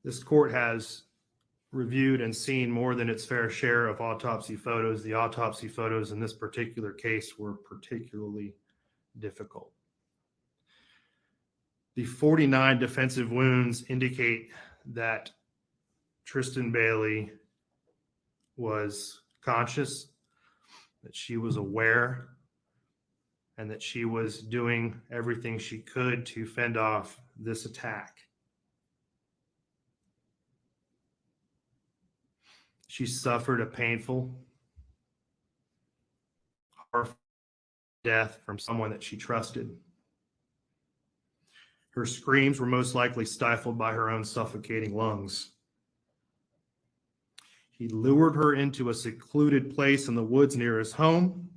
This court has reviewed and seen more than its fair share of autopsy photos. The autopsy photos in this particular case were particularly difficult. The 49 defensive wounds indicate that Tristan Bailey was conscious, that she was aware, and that she was doing everything she could to fend off this attack. She suffered a painful, horrible death from someone that she trusted. Her screams were most likely stifled by her own suffocating lungs. He lured her into a secluded place in the woods near his home,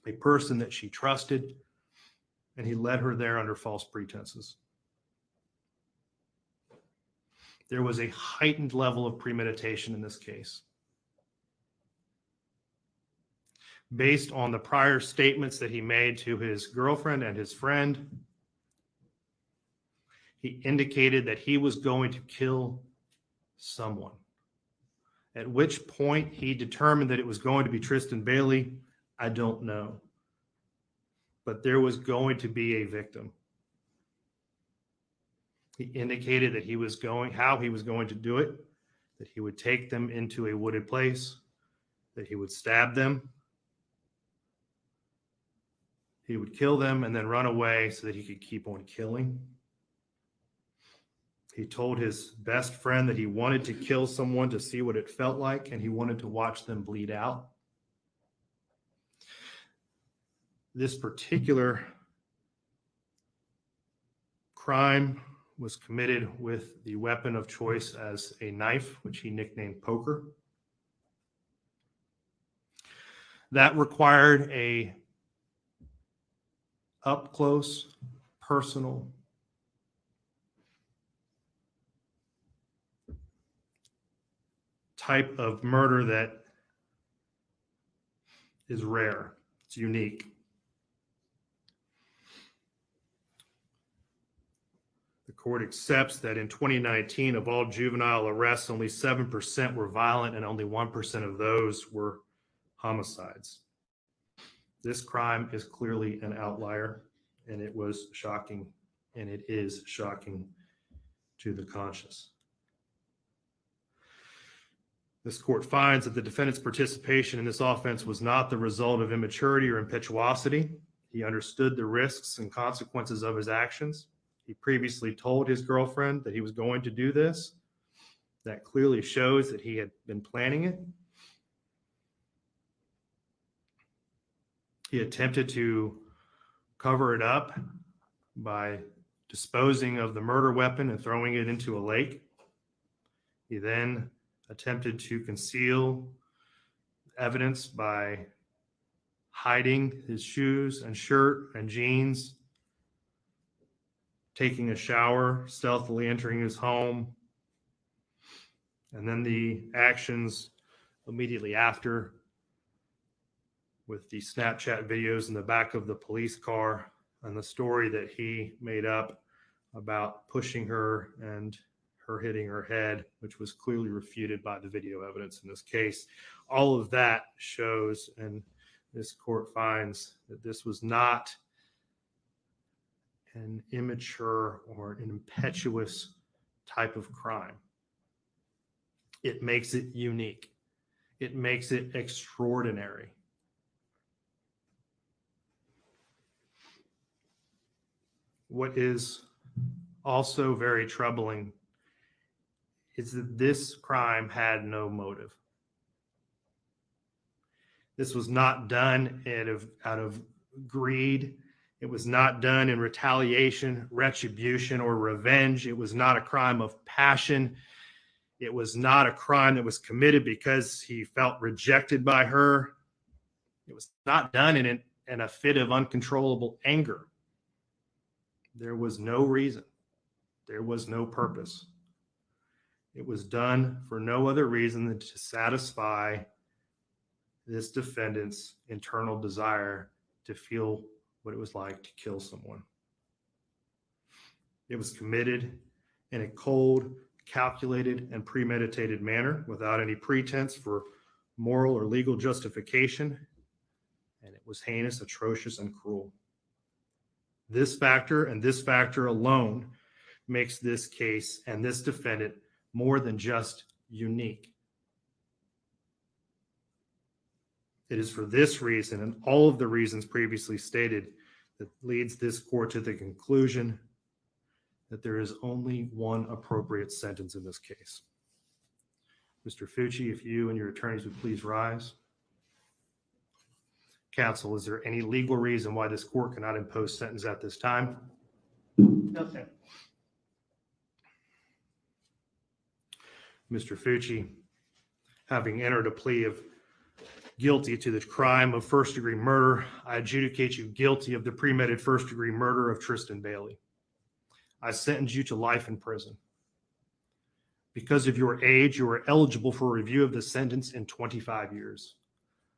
a person that she trusted, and he led her there under false pretenses. There was a heightened level of premeditation in this case. Based on the prior statements that he made to his girlfriend and his friend, he indicated that he was going to kill someone. At which point he determined that it was going to be Tristan Bailey, I don't know. But there was going to be a victim. He indicated that how he was going to do it, that he would take them into a wooded place, that he would stab them, he would kill them and then run away so that he could keep on killing. He told his best friend that he wanted to kill someone to see what it felt like, and he wanted to watch them bleed out. This particular crime was committed with the weapon of choice as a knife, which he nicknamed Poker. That required a up-close, personal, type of murder that is rare. It's unique. The court accepts that in 2019, of all juvenile arrests, only 7% were violent and only 1% of those were homicides. This crime is clearly an outlier, and it was shocking, and it is shocking to the conscience. This court finds that the defendant's participation in this offense was not the result of immaturity or impetuosity. He understood the risks and consequences of his actions. He previously told his girlfriend that he was going to do this. That clearly shows that he had been planning it. He attempted to cover it up by disposing of the murder weapon and throwing it into a lake. He then attempted to conceal evidence by hiding his shoes and shirt and jeans taking a shower, stealthily entering his home, and then the actions immediately after with the Snapchat videos in the back of the police car and the story that he made up about pushing her and her hitting her head, which was clearly refuted by the video evidence in this case. All of that shows, and this court finds, that this was not an immature or an impetuous type of crime. It makes it unique. It makes it extraordinary. What is also very troubling is that this crime had no motive. This was not done out of greed. It was not done in retaliation, retribution, or revenge. It was not a crime of passion. It was not a crime that was committed because he felt rejected by her. It was not done in a fit of uncontrollable anger. There was no reason. There was no purpose. It was done for no other reason than to satisfy this defendant's internal desire to feel what it was like to kill someone. It was committed in a cold, calculated, and premeditated manner without any pretense for moral or legal justification, and it was heinous, atrocious, and cruel. This factor and this factor alone makes this case and this defendant more than just unique. It is for this reason and all of the reasons previously stated that leads this court to the conclusion that there is only one appropriate sentence in this case. Mr. Fucci, if you and your attorneys would please rise. Counsel, is there any legal reason why this court cannot impose sentence at this time? No, sir. Mr. Fucci, having entered a plea of guilty to the crime of first-degree murder, I adjudicate you guilty of the premeditated first-degree murder of Tristan Bailey. I sentence you to life in prison. Because of your age, you are eligible for review of the sentence in 25 years.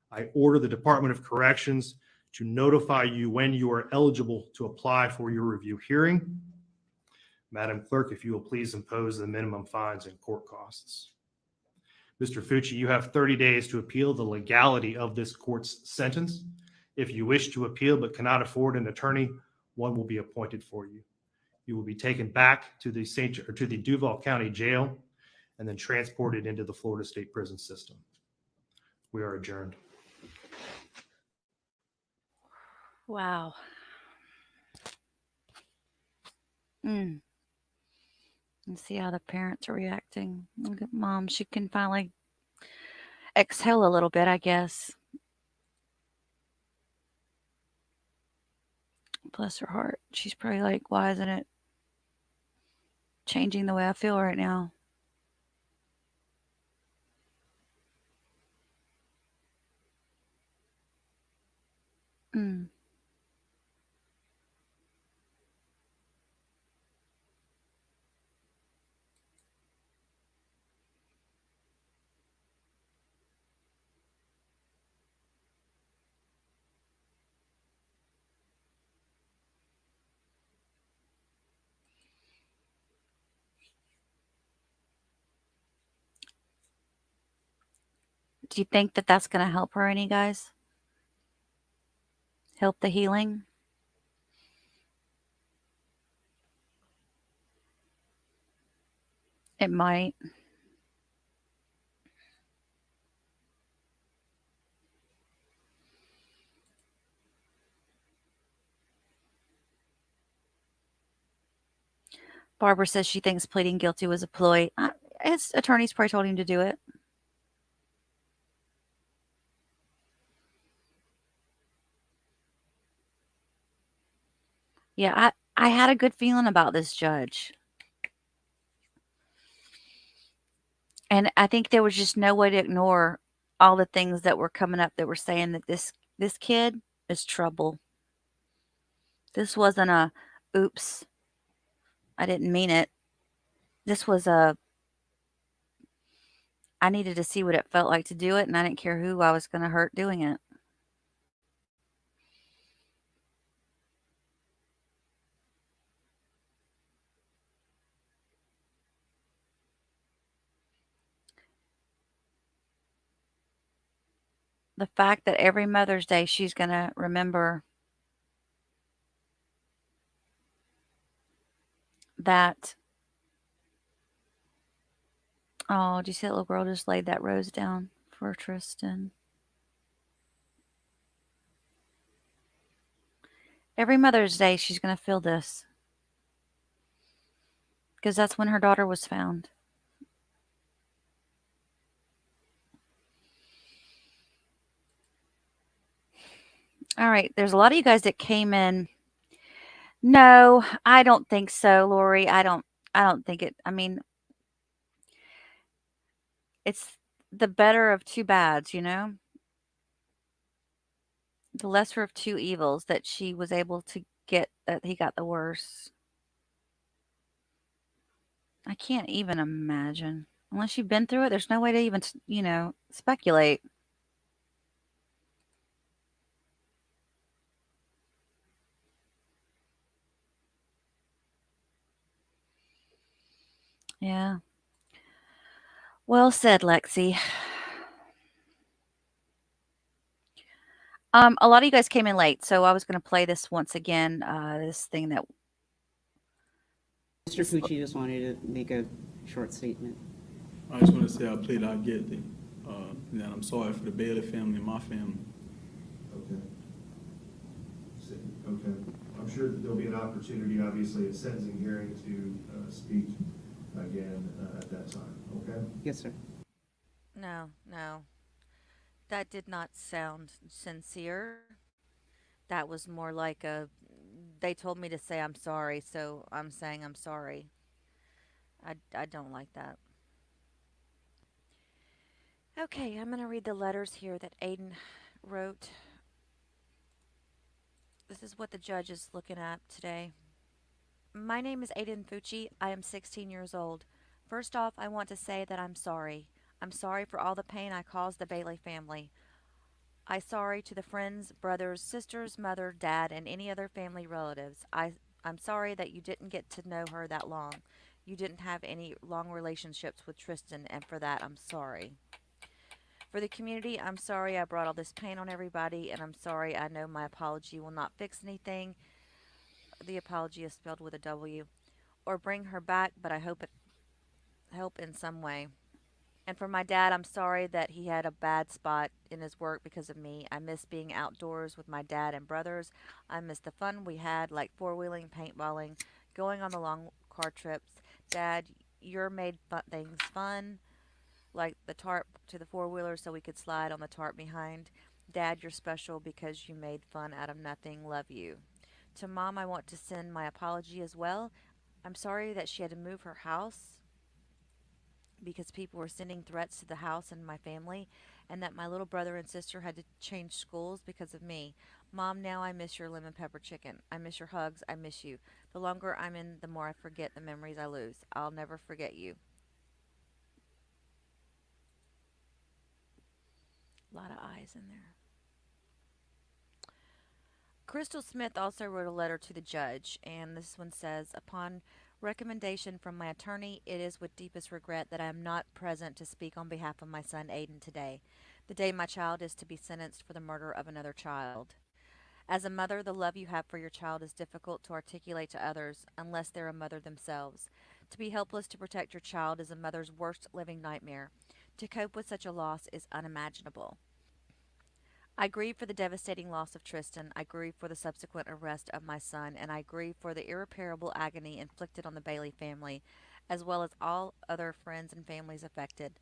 I order the Department of Corrections to notify you when you are eligible to apply for your review hearing. Madam Clerk, if you will please impose the minimum fines and court costs. Mr. Fucci, you have 30 days to appeal the legality of this court's sentence. If you wish to appeal but cannot afford an attorney, one will be appointed for you. You will be taken back to the Duval County Jail and then transported into the Florida State Prison System. We are adjourned. Wow. And see how the parents are reacting. Look at mom. She can finally exhale a little bit, I guess. Bless her heart. She's probably like, why isn't it changing the way I feel right now? Mm. Do you think that that's going to help her any, guys? Help the healing? It might. Barbara says she thinks pleading guilty was a ploy. His attorneys probably told him to do it. Yeah, I had a good feeling about this judge. And I think there was just no way to ignore all the things that were coming up that were saying that this kid is trouble. This wasn't a oops. I didn't mean it. This was a I needed to see what it felt like to do it, and I didn't care who I was going to hurt doing it. The fact that every Mother's Day she's going to remember that. Oh, do you see that little girl just laid that rose down for Tristan? Every Mother's Day she's going to feel this because that's when her daughter was found. All right, there's a lot of you guys that came in. No, I don't think so, Lori. I don't think it. I mean, it's the better of two bads, you know? The lesser of two evils that she was able to get that he got the worse. I can't even imagine. Unless you've been through it, there's no way to even, speculate. Yeah. Well said, Lexi. A lot of you guys came in late, so I was going to play this once again. This thing that Mr. this. Fucci just wanted to make a short statement. I just want to say I plead not guilty, and that I'm sorry for the Bailey family and my family. Okay. Okay. I'm sure that there'll be an opportunity, obviously, at sentencing hearing to speak again at that time, okay? Yes, sir. No, no, that did not sound sincere. That was more like a. They told me to say I'm sorry, so I'm saying I'm sorry. I don't like that. Okay, I'm going to read the letters here that Aiden wrote. This is what the judge is looking at today. My name is Aiden Fucci. I am 16 years old. First off, I want to say that I'm sorry. I'm sorry for all the pain I caused the Bailey family. I sorry to the friends, brothers, sisters, mother, dad, and any other family relatives. I'm sorry that you didn't get to know her that long. You didn't have any long relationships with Tristan, and for that, I'm sorry. For the community, I'm sorry I brought all this pain on everybody, and I'm sorry I know my apology will not fix anything. The apology is spelled with a W. Or bring her back, but I hope it help in some way. And for my dad, I'm sorry that he had a bad spot in his work because of me. I miss being outdoors with my dad and brothers. I miss the fun we had, like four-wheeling, paintballing, going on the long car trips. Dad, you're made things fun, like the tarp to the four-wheeler so we could slide on the tarp behind. Dad, you're special because you made fun out of nothing. Love you. To Mom, I want to send my apology as well. I'm sorry that she had to move her house because people were sending threats to the house and my family, and that my little brother and sister had to change schools because of me. Mom, now I miss your lemon pepper chicken. I miss your hugs. I miss you. The longer I'm in, the more I forget the memories I lose. I'll never forget you. A lot of eyes in there. Crystal Smith also wrote a letter to the judge, and this one says, upon recommendation from my attorney, it is with deepest regret that I am not present to speak on behalf of my son Aiden today, the day my child is to be sentenced for the murder of another child. As a mother, the love you have for your child is difficult to articulate to others unless they're a mother themselves. To be helpless to protect your child is a mother's worst living nightmare. To cope with such a loss is unimaginable. I grieve for the devastating loss of Tristan. I grieve for the subsequent arrest of my son, and I grieve for the irreparable agony inflicted on the Bailey family, as well as all other friends and families affected.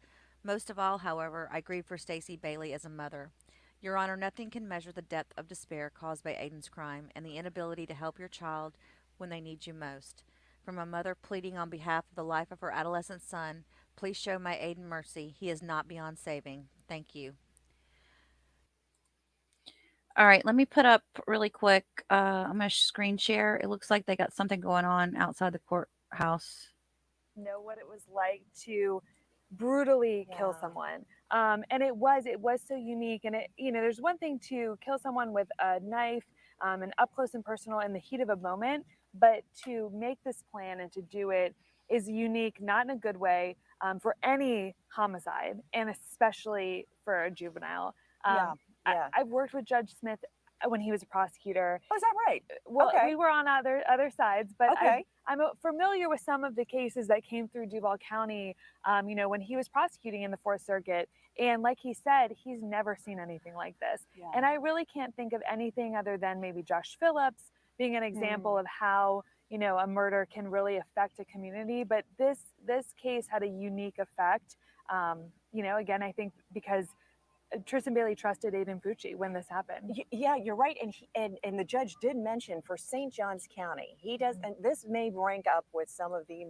Most of all, however, I grieve for Stacy Bailey as a mother. Your Honor, nothing can measure the depth of despair caused by Aiden's crime and the inability to help your child when they need you most. From a mother pleading on behalf of the life of her adolescent son, please show my Aiden mercy. He is not beyond saving. Thank you. All right, let me put up really quick. I'm going to screen share. It looks like they got something going on outside the court house. Know what it was like to brutally kill someone. And it was so unique. And there's one thing to kill someone with a knife and up close and personal in the heat of a moment, but to make this plan and to do it is unique, not in a good way, for any homicide, and especially for a juvenile. I've worked with Judge Smith when he was a prosecutor. Oh, is that right? Well, Okay. we were on other sides, but Okay. I'm familiar with some of the cases that came through Duval County, when he was prosecuting in the Fourth Circuit. And like he said, he's never seen anything like this. Yeah. And I really can't think of anything other than maybe Josh Phillips being an example of how, a murder can really affect a community. But this case had a unique effect. Again, I think because Tristan Bailey trusted Aiden Fucci when this happened. Yeah, you're right. And the judge did mention for St. Johns County, he does, and this may rank up with some of the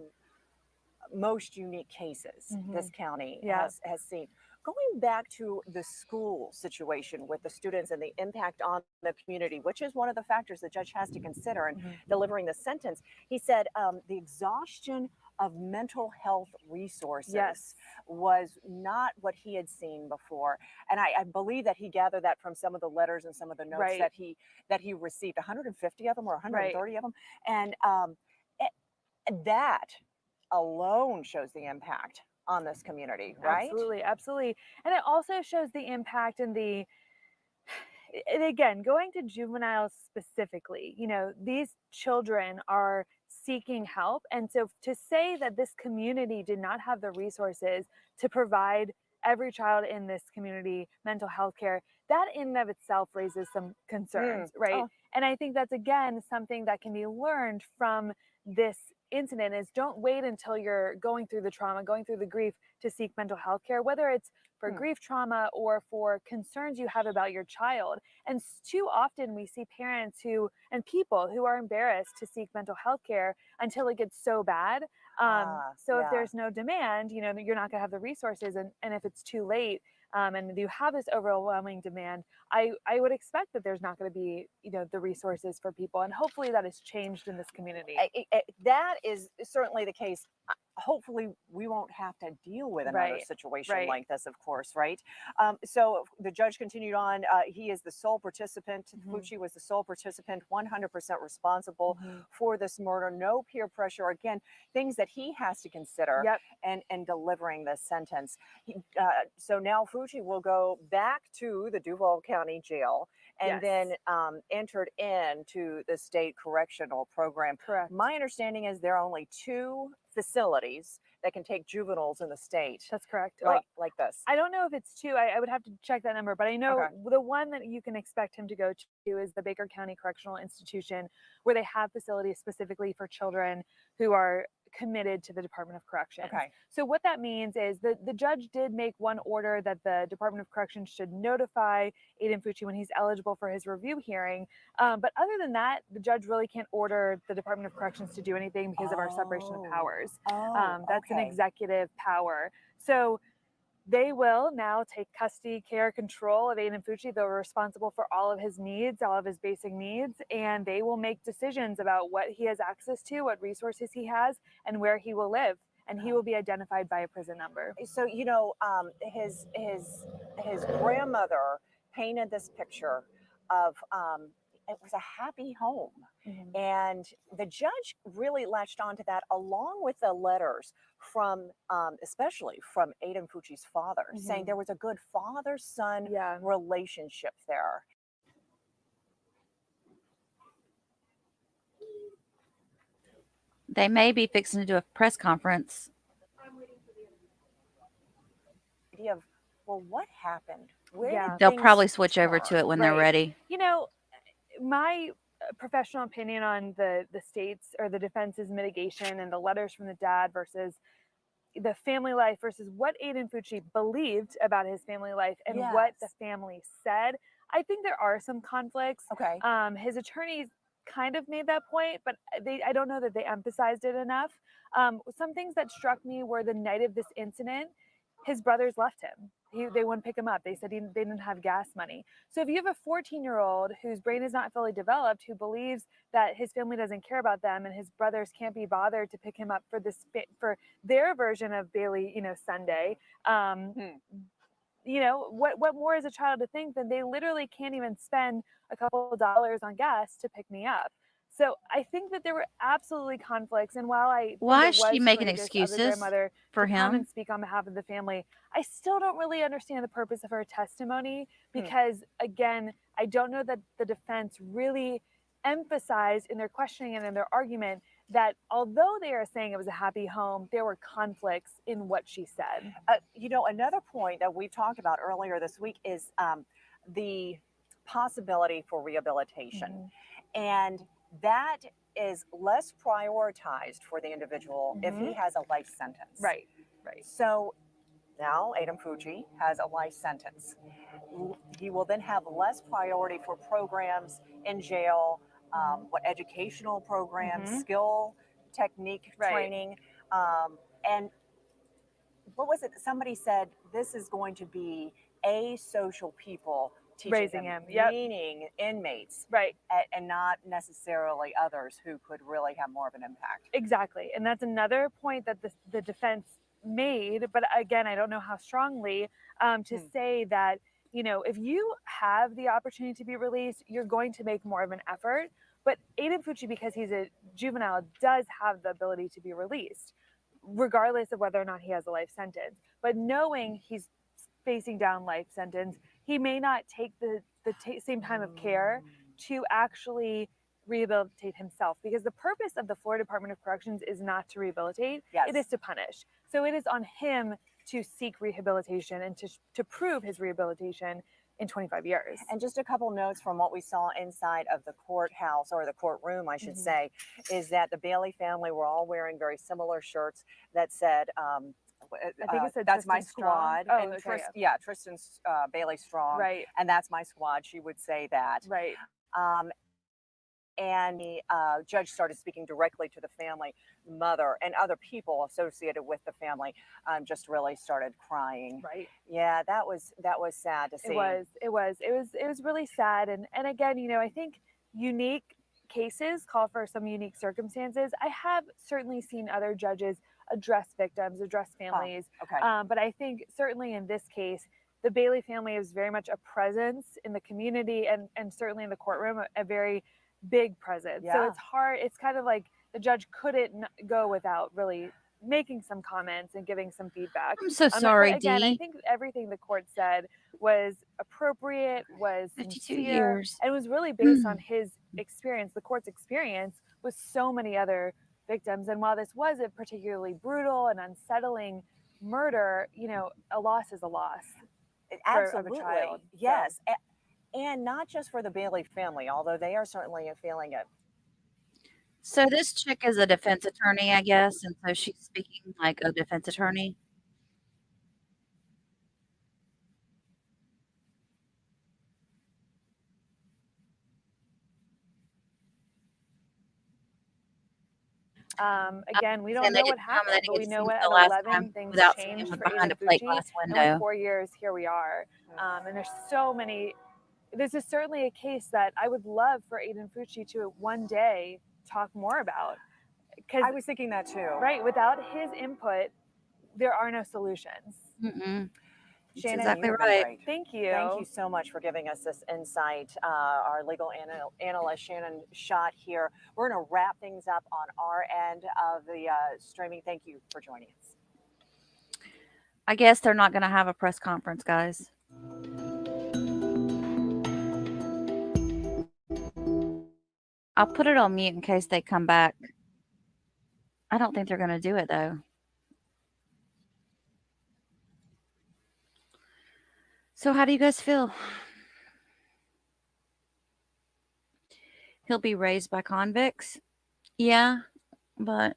most unique cases this county has seen. Going back to the school situation with the students and the impact on the community, which is one of the factors the judge has to consider in delivering the sentence, he said the exhaustion of mental health resources was not what he had seen before. And I believe that he gathered that from some of the letters and some of the notes that he received, 150 of them or 130 of them. And that alone shows the impact on this community, right? Absolutely. And it also shows the impact and again, going to juveniles specifically, these children are seeking help. And so to say that this community did not have the resources to provide every child in this community mental health care, that in and of itself raises some concerns, right? And I think that's, again, something that can be learned from this incident is don't wait until you're going through the trauma, going through the grief to seek mental health care, whether it's for grief trauma or for concerns you have about your child. And too often we see parents and people who are embarrassed to seek mental health care until it gets so bad. If there's no demand, you're not going to have the resources. And if it's too late, and you have this overwhelming demand, I would expect that there's not going to be, the resources for people. And hopefully that has changed in this community. That is certainly the case. Hopefully we won't have to deal with another situation like this, of course, right? So the judge continued on. He is the sole participant. Fucci was the sole participant, 100% responsible for this murder. No peer pressure. Again, things that he has to consider and delivering this sentence. So now Fucci will go back to the Duval County Jail and then entered into the state correctional program. Correct. My understanding is there are only 2 facilities that can take juveniles in the state. That's correct. Like this. I don't know if it's 2. I would have to check that number, but I know the one that you can expect him to go to is the Baker County Correctional Institution, where they have facilities specifically for children who are committed to the Department of Corrections. So what that means is that the judge did make one order that the Department of Corrections should notify Aiden Fucci when he's eligible for his review hearing. But other than that, the judge really can't order the Department of Corrections to do anything because of our separation of powers. That's an executive power. So they will now take custody, care, control of Aiden Fucci. They're responsible for all of his needs, all of his basic needs, and they will make decisions about what he has access to, what resources he has, and where he will live. And he will be identified by a prison number. So, his grandmother painted this picture of it was a happy home. And the judge really latched onto that, along with the letters from, especially from Aiden Fucci's father, saying there was a good father-son relationship there. They may be fixing to do a press conference. Idea of, well, what happened? Where They'll probably switch over to it when they're ready. My professional opinion on the state's or the defense's mitigation and the letters from the dad versus the family life versus what Aiden Fucci believed about his family life and what the family said, I think there are some conflicts. His attorneys kind of made that point, but I don't know that they emphasized it enough. Some things that struck me were the night of this incident. his brothers left him. They wouldn't pick him up. They said they didn't have gas money. So if you have a 14-year-old whose brain is not fully developed, who believes that his family doesn't care about them and his brothers can't be bothered to pick him up for their version of Bailey, Sunday, what more is a child to think than they literally can't even spend a couple of dollars on gas to pick me up? So I think that there were absolutely conflicts. And while I Why think is it was she making courageous of the excuses grandmother for to come and him? speak on behalf of the family, I still don't really understand the purpose of her testimony because, again, I don't know that the defense really emphasized in their questioning and in their argument that although they are saying it was a happy home, there were conflicts in what she said. Another point that we talked about earlier this week is the possibility for rehabilitation. And that is less prioritized for the individual if he has a life sentence. Right. So now Aiden Fucci has a life sentence. He will then have less priority for programs in jail, educational programs, skill, technique training. And what was it? Somebody said this is going to be asocial people Raising him, meaning inmates, right, and not necessarily others who could really have more of an impact. Exactly, and that's another point that the defense made, but again, I don't know how strongly, to say that if you have the opportunity to be released, you're going to make more of an effort. But Aiden Fucci, because he's a juvenile, does have the ability to be released, regardless of whether or not he has a life sentence. But knowing he's facing down life sentence, he may not take the same time of care to actually rehabilitate himself, because the purpose of the Florida Department of Corrections is not to rehabilitate, it is to punish. So it is on him to seek rehabilitation and to prove his rehabilitation in 25 years. And just a couple notes from what we saw inside of the courthouse, or the courtroom, I should say, is that the Bailey family were all wearing very similar shirts that said, I think it said that's Tristan my Strong. squad. Oh, and okay, Tristan Bailey Strong. Right. And that's my squad. She would say that. Right. And the judge started speaking directly to the family, mother, and other people associated with the family. Just really started crying. Right. Yeah, that was sad to see. It was really sad. And again, I think unique cases call for some unique circumstances. I have certainly seen other judges address victims, address families. Okay. But I think certainly in this case, the Bailey family is very much a presence in the community and certainly in the courtroom, a very big presence. Yeah. So it's hard. It's kind of like the judge couldn't go without really making some comments and giving some feedback. I'm so sorry, again, Dee. I think everything the court said was appropriate, was 52 sincere, years. and was really based on his experience, the court's experience with so many other victims. And while this was a particularly brutal and unsettling murder, a loss is a loss. Absolutely. Of a child. Yes. So. And not just for the Bailey family, although they are certainly feeling it. So this chick is a defense attorney, I guess, and so she's speaking like a defense attorney. Again, we don't know what happened, but we know what at 11 things changed for behind Aiden a plate Fucci, glass and window. with 4 years, here we are. And there's so many. This is certainly a case that I would love for Aiden Fucci to one day talk more about. Because I was thinking that too. Right, without his input, there are no solutions. Mm-mm. Shannon, exactly you've right. been great. Thank you. Thank you so much for giving us this insight. Our legal analyst, Shannon Schott here. We're going to wrap things up on our end of the streaming. Thank you for joining us. I guess they're not going to have a press conference, guys. I'll put it on mute in case they come back. I don't think they're going to do it, though. So how do you guys feel? He'll be raised by convicts? Yeah, but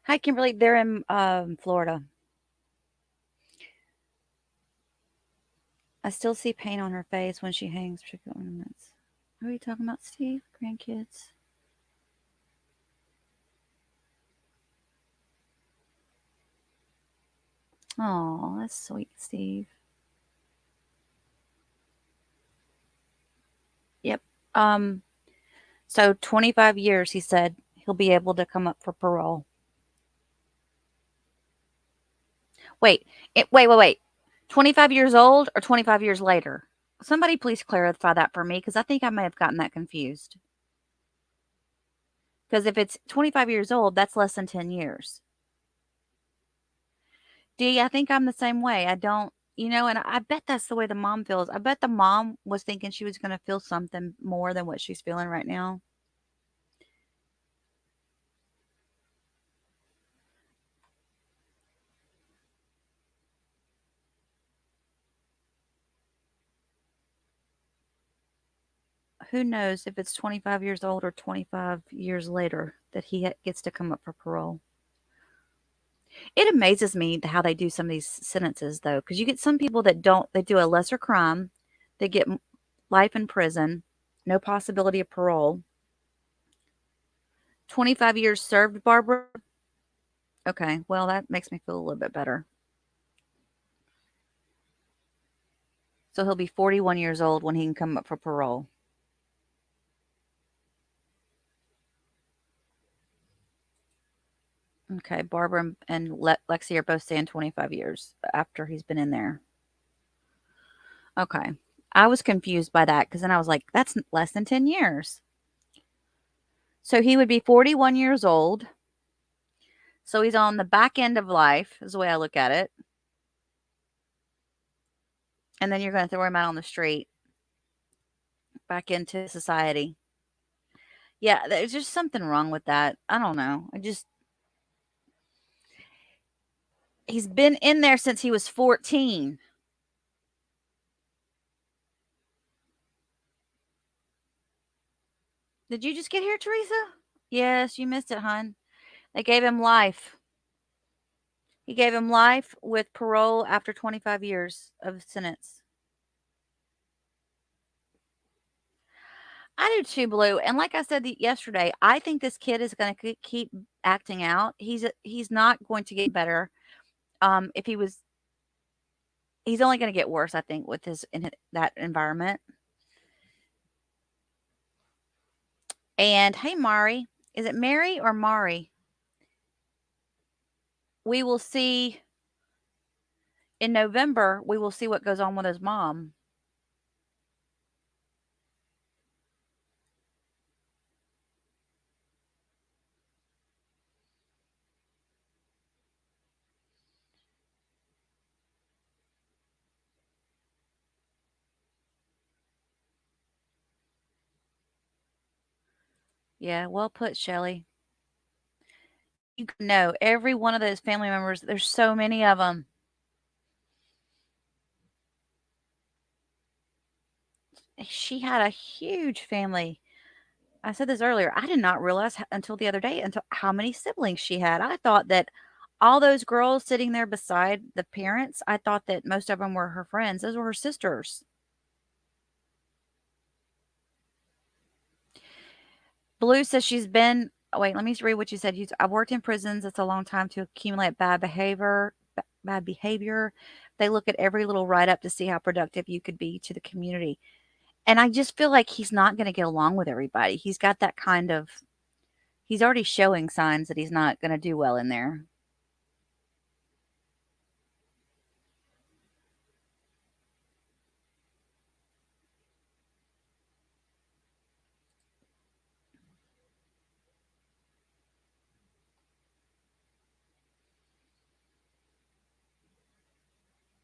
hi, Kimberly. They're in Florida. I still see pain on her face when she hangs particular ornaments. Who are you talking about, Steve? Grandkids? Oh, that's sweet, Steve. Yep. Um, so 25 years, he said he'll be able to come up for parole. Wait, wait. 25 years old or 25 years later? Somebody please clarify that for me because I think I may have gotten that confused. Because if it's 25 years old, that's less than 10 years. D, I think I'm the same way. I don't, and I bet that's the way the mom feels. I bet the mom was thinking she was going to feel something more than what she's feeling right now. Who knows if it's 25 years old or 25 years later that he gets to come up for parole. It amazes me how they do some of these sentences, though, because you get some people that don't, they do a lesser crime, they get life in prison, no possibility of parole. 25 years served, Barbara. Okay, well, that makes me feel a little bit better. So he'll be 41 years old when he can come up for parole. Okay, Barbara and Lexi are both saying 25 years after he's been in there. Okay. I was confused by that because then I was like, that's less than 10 years. So he would be 41 years old. So he's on the back end of life, is the way I look at it. And then you're going to throw him out on the street, back into society. Yeah, there's just something wrong with that. I don't know. He's been in there since he was 14. Did you just get here, Teresa? Yes, you missed it, hon. They gave him life. He gave him life with parole after 25 years of sentence. I do too, Blue. And like I said yesterday, I think this kid is going to keep acting out. He's not going to get better. If he was, he's only going to get worse. I think with that environment. And hey, Mari, is it Mary or Mari? We will see in November. We will see what goes on with his mom. Yeah, well put, Shelley. You know, every one of those family members, there's so many of them. She had a huge family. I said this earlier. I did not realize until the other day until how many siblings she had. I thought that all those girls sitting there beside the parents, I thought that most of them were her friends. Those were her sisters. Blue says she's been. Wait, let me read what you said. I've worked in prisons. It's a long time to accumulate bad behavior. Bad behavior. They look at every little write up to see how productive you could be to the community. And I just feel like he's not going to get along with everybody. He's got that kind of. He's already showing signs that he's not going to do well in there.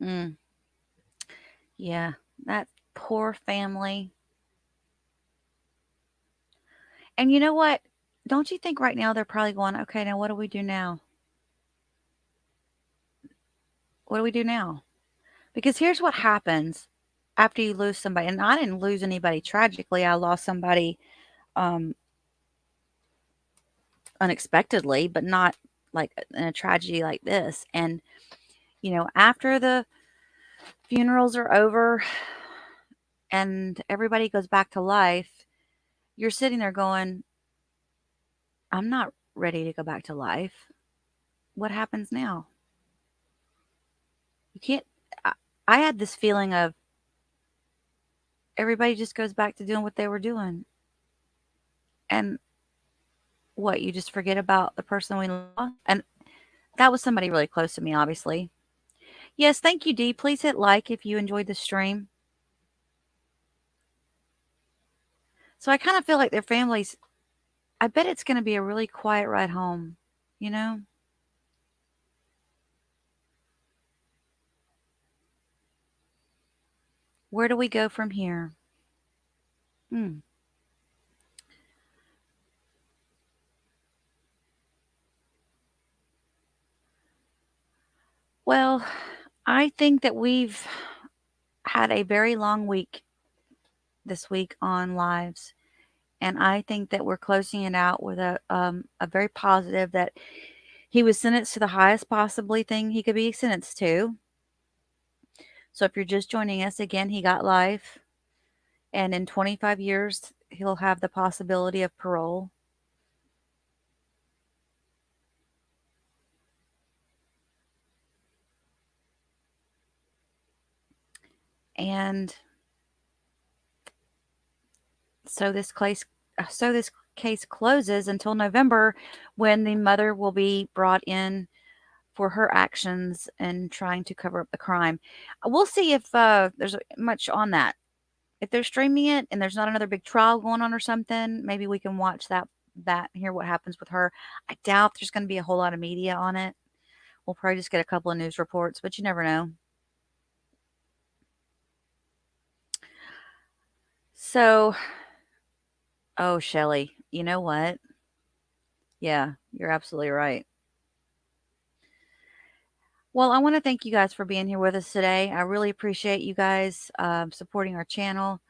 Mm, yeah, that poor family. And you know what? Don't you think right now they're probably going, okay, now what do we do now? What do we do now? Because here's what happens after you lose somebody. And I didn't lose anybody tragically. I lost somebody um, unexpectedly, but not like in a tragedy like this. And, after the funerals are over and everybody goes back to life, you're sitting there going, I'm not ready to go back to life. What happens now? You can't. I had this feeling of everybody just goes back to doing what they were doing. And what, you just forget about the person we lost? And that was somebody really close to me, obviously. Yes, thank you, Dee. Please hit like if you enjoyed the stream. So I kind of feel like their families, I bet it's going to be a really quiet ride home, you know? Where do we go from here? Hmm. Well, I think that we've had a very long week this week on lives. And I think that we're closing it out with a very positive that he was sentenced to the highest possibly thing he could be sentenced to. So if you're just joining us again, he got life. And in 25 years, he'll have the possibility of parole. And so this case closes until November, when the mother will be brought in for her actions and trying to cover up the crime. We'll see if there's much on that. If they're streaming it and there's not another big trial going on or something, maybe we can watch that and hear what happens with her. I doubt there's going to be a whole lot of media on it. We'll probably just get a couple of news reports, but you never know. So, oh, Shelly, you know what? Yeah, you're absolutely right. Well, I want to thank you guys for being here with us today. I really appreciate you guys supporting our channel.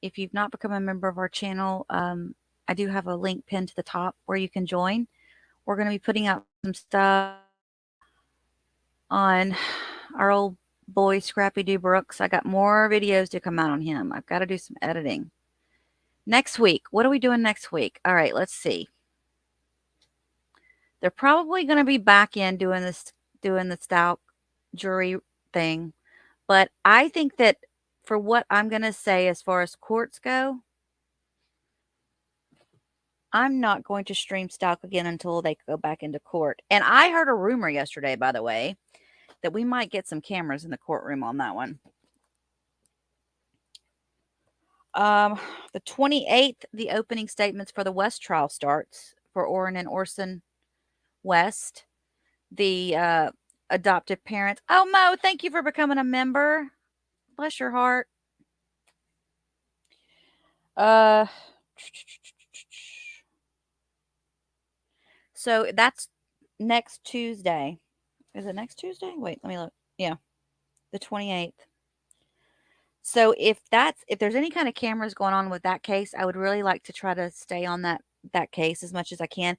If you've not become a member of our channel, I do have a link pinned to the top where you can join. We're going to be putting out some stuff on our old boy Scrappy Doo Brooks. I got more videos to come out on him. I've got to do some editing. Next week, what are we doing next week? All right, let's see. They're probably going to be back in doing the stout jury thing, but I think that for what I'm going to say as far as courts go, I'm not going to stream stock again until they go back into court. And I heard a rumor yesterday, by the way, that we might get some cameras in the courtroom on that one. The 28th, the opening statements for the West trial starts for Orrin and Orson West, the adoptive parents. Oh, Mo, thank you for becoming a member. Bless your heart. So that's next Tuesday. Is it next Tuesday? Wait, let me look. Yeah, the 28th. So if there's any kind of cameras going on with that case, I would really like to try to stay on that case as much as I can.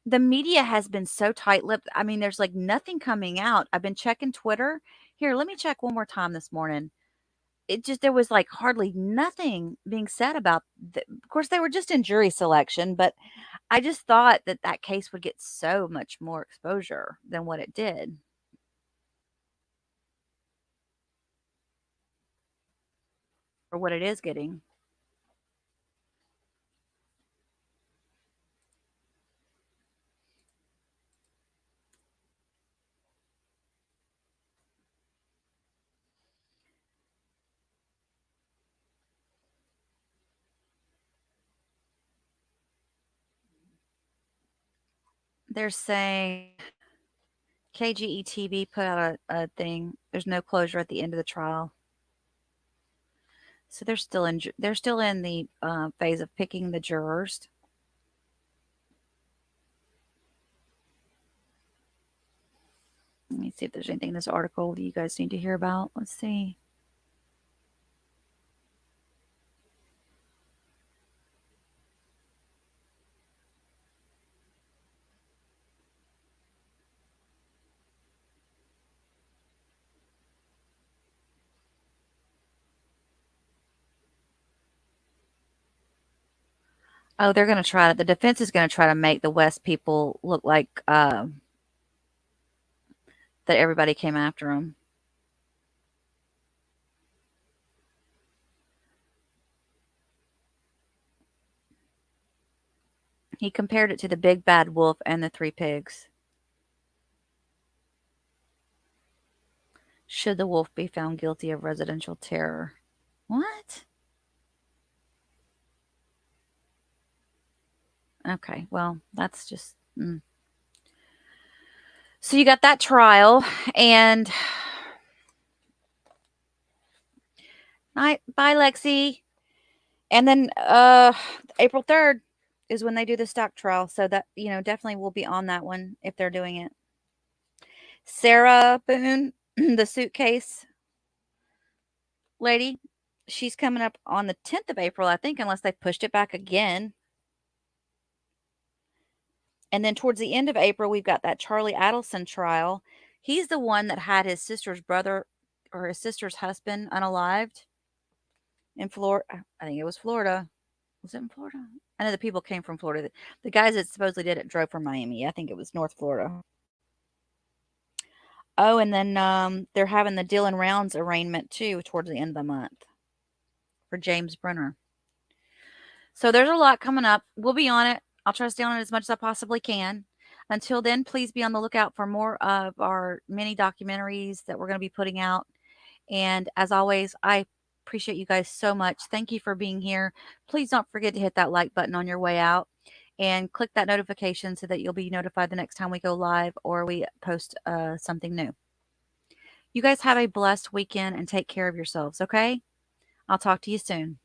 The media has been so tight-lipped. I mean, there's like nothing coming out. I've been checking Twitter. Here, let me check one more time this morning. There was like hardly nothing being said about of course they were just in jury selection, but I just thought that case would get so much more exposure than what it did. Or what it is getting. They're saying KGE TV put out a thing. There's no closure at the end of the trial. So they're still in the phase of picking the jurors. Let me see if there's anything in this article that you guys need to hear about. Let's see. Oh, they're going to try to, the defense is going to try to make the West people look like that everybody came after them. He compared it to the big bad wolf and the three pigs. Should the wolf be found guilty of residential terror? What? Okay, well, that's just. So you got that trial, and night, bye, Lexi. And then April 3rd is when they do the stock trial. So that, definitely will be on that one if they're doing it. Sarah Boone, the suitcase lady, she's coming up on the 10th of April, I think, unless they pushed it back again. And then towards the end of April, we've got that Charlie Adelson trial. He's the one that had his sister's brother or his sister's husband unalived in Florida. I think it was Florida. Was it in Florida? I know the people came from Florida. The guys that supposedly did it drove from Miami. I think it was North Florida. Oh, and then they're having the Dylan Rounds arraignment too towards the end of the month for James Brenner. So there's a lot coming up. We'll be on it. I'll try to stay on it as much as I possibly can. Until then, please be on the lookout for more of our mini documentaries that we're going to be putting out. And as always, I appreciate you guys so much. Thank you for being here. Please don't forget to hit that like button on your way out and click that notification so that you'll be notified the next time we go live or we post something new. You guys have a blessed weekend and take care of yourselves, okay? I'll talk to you soon.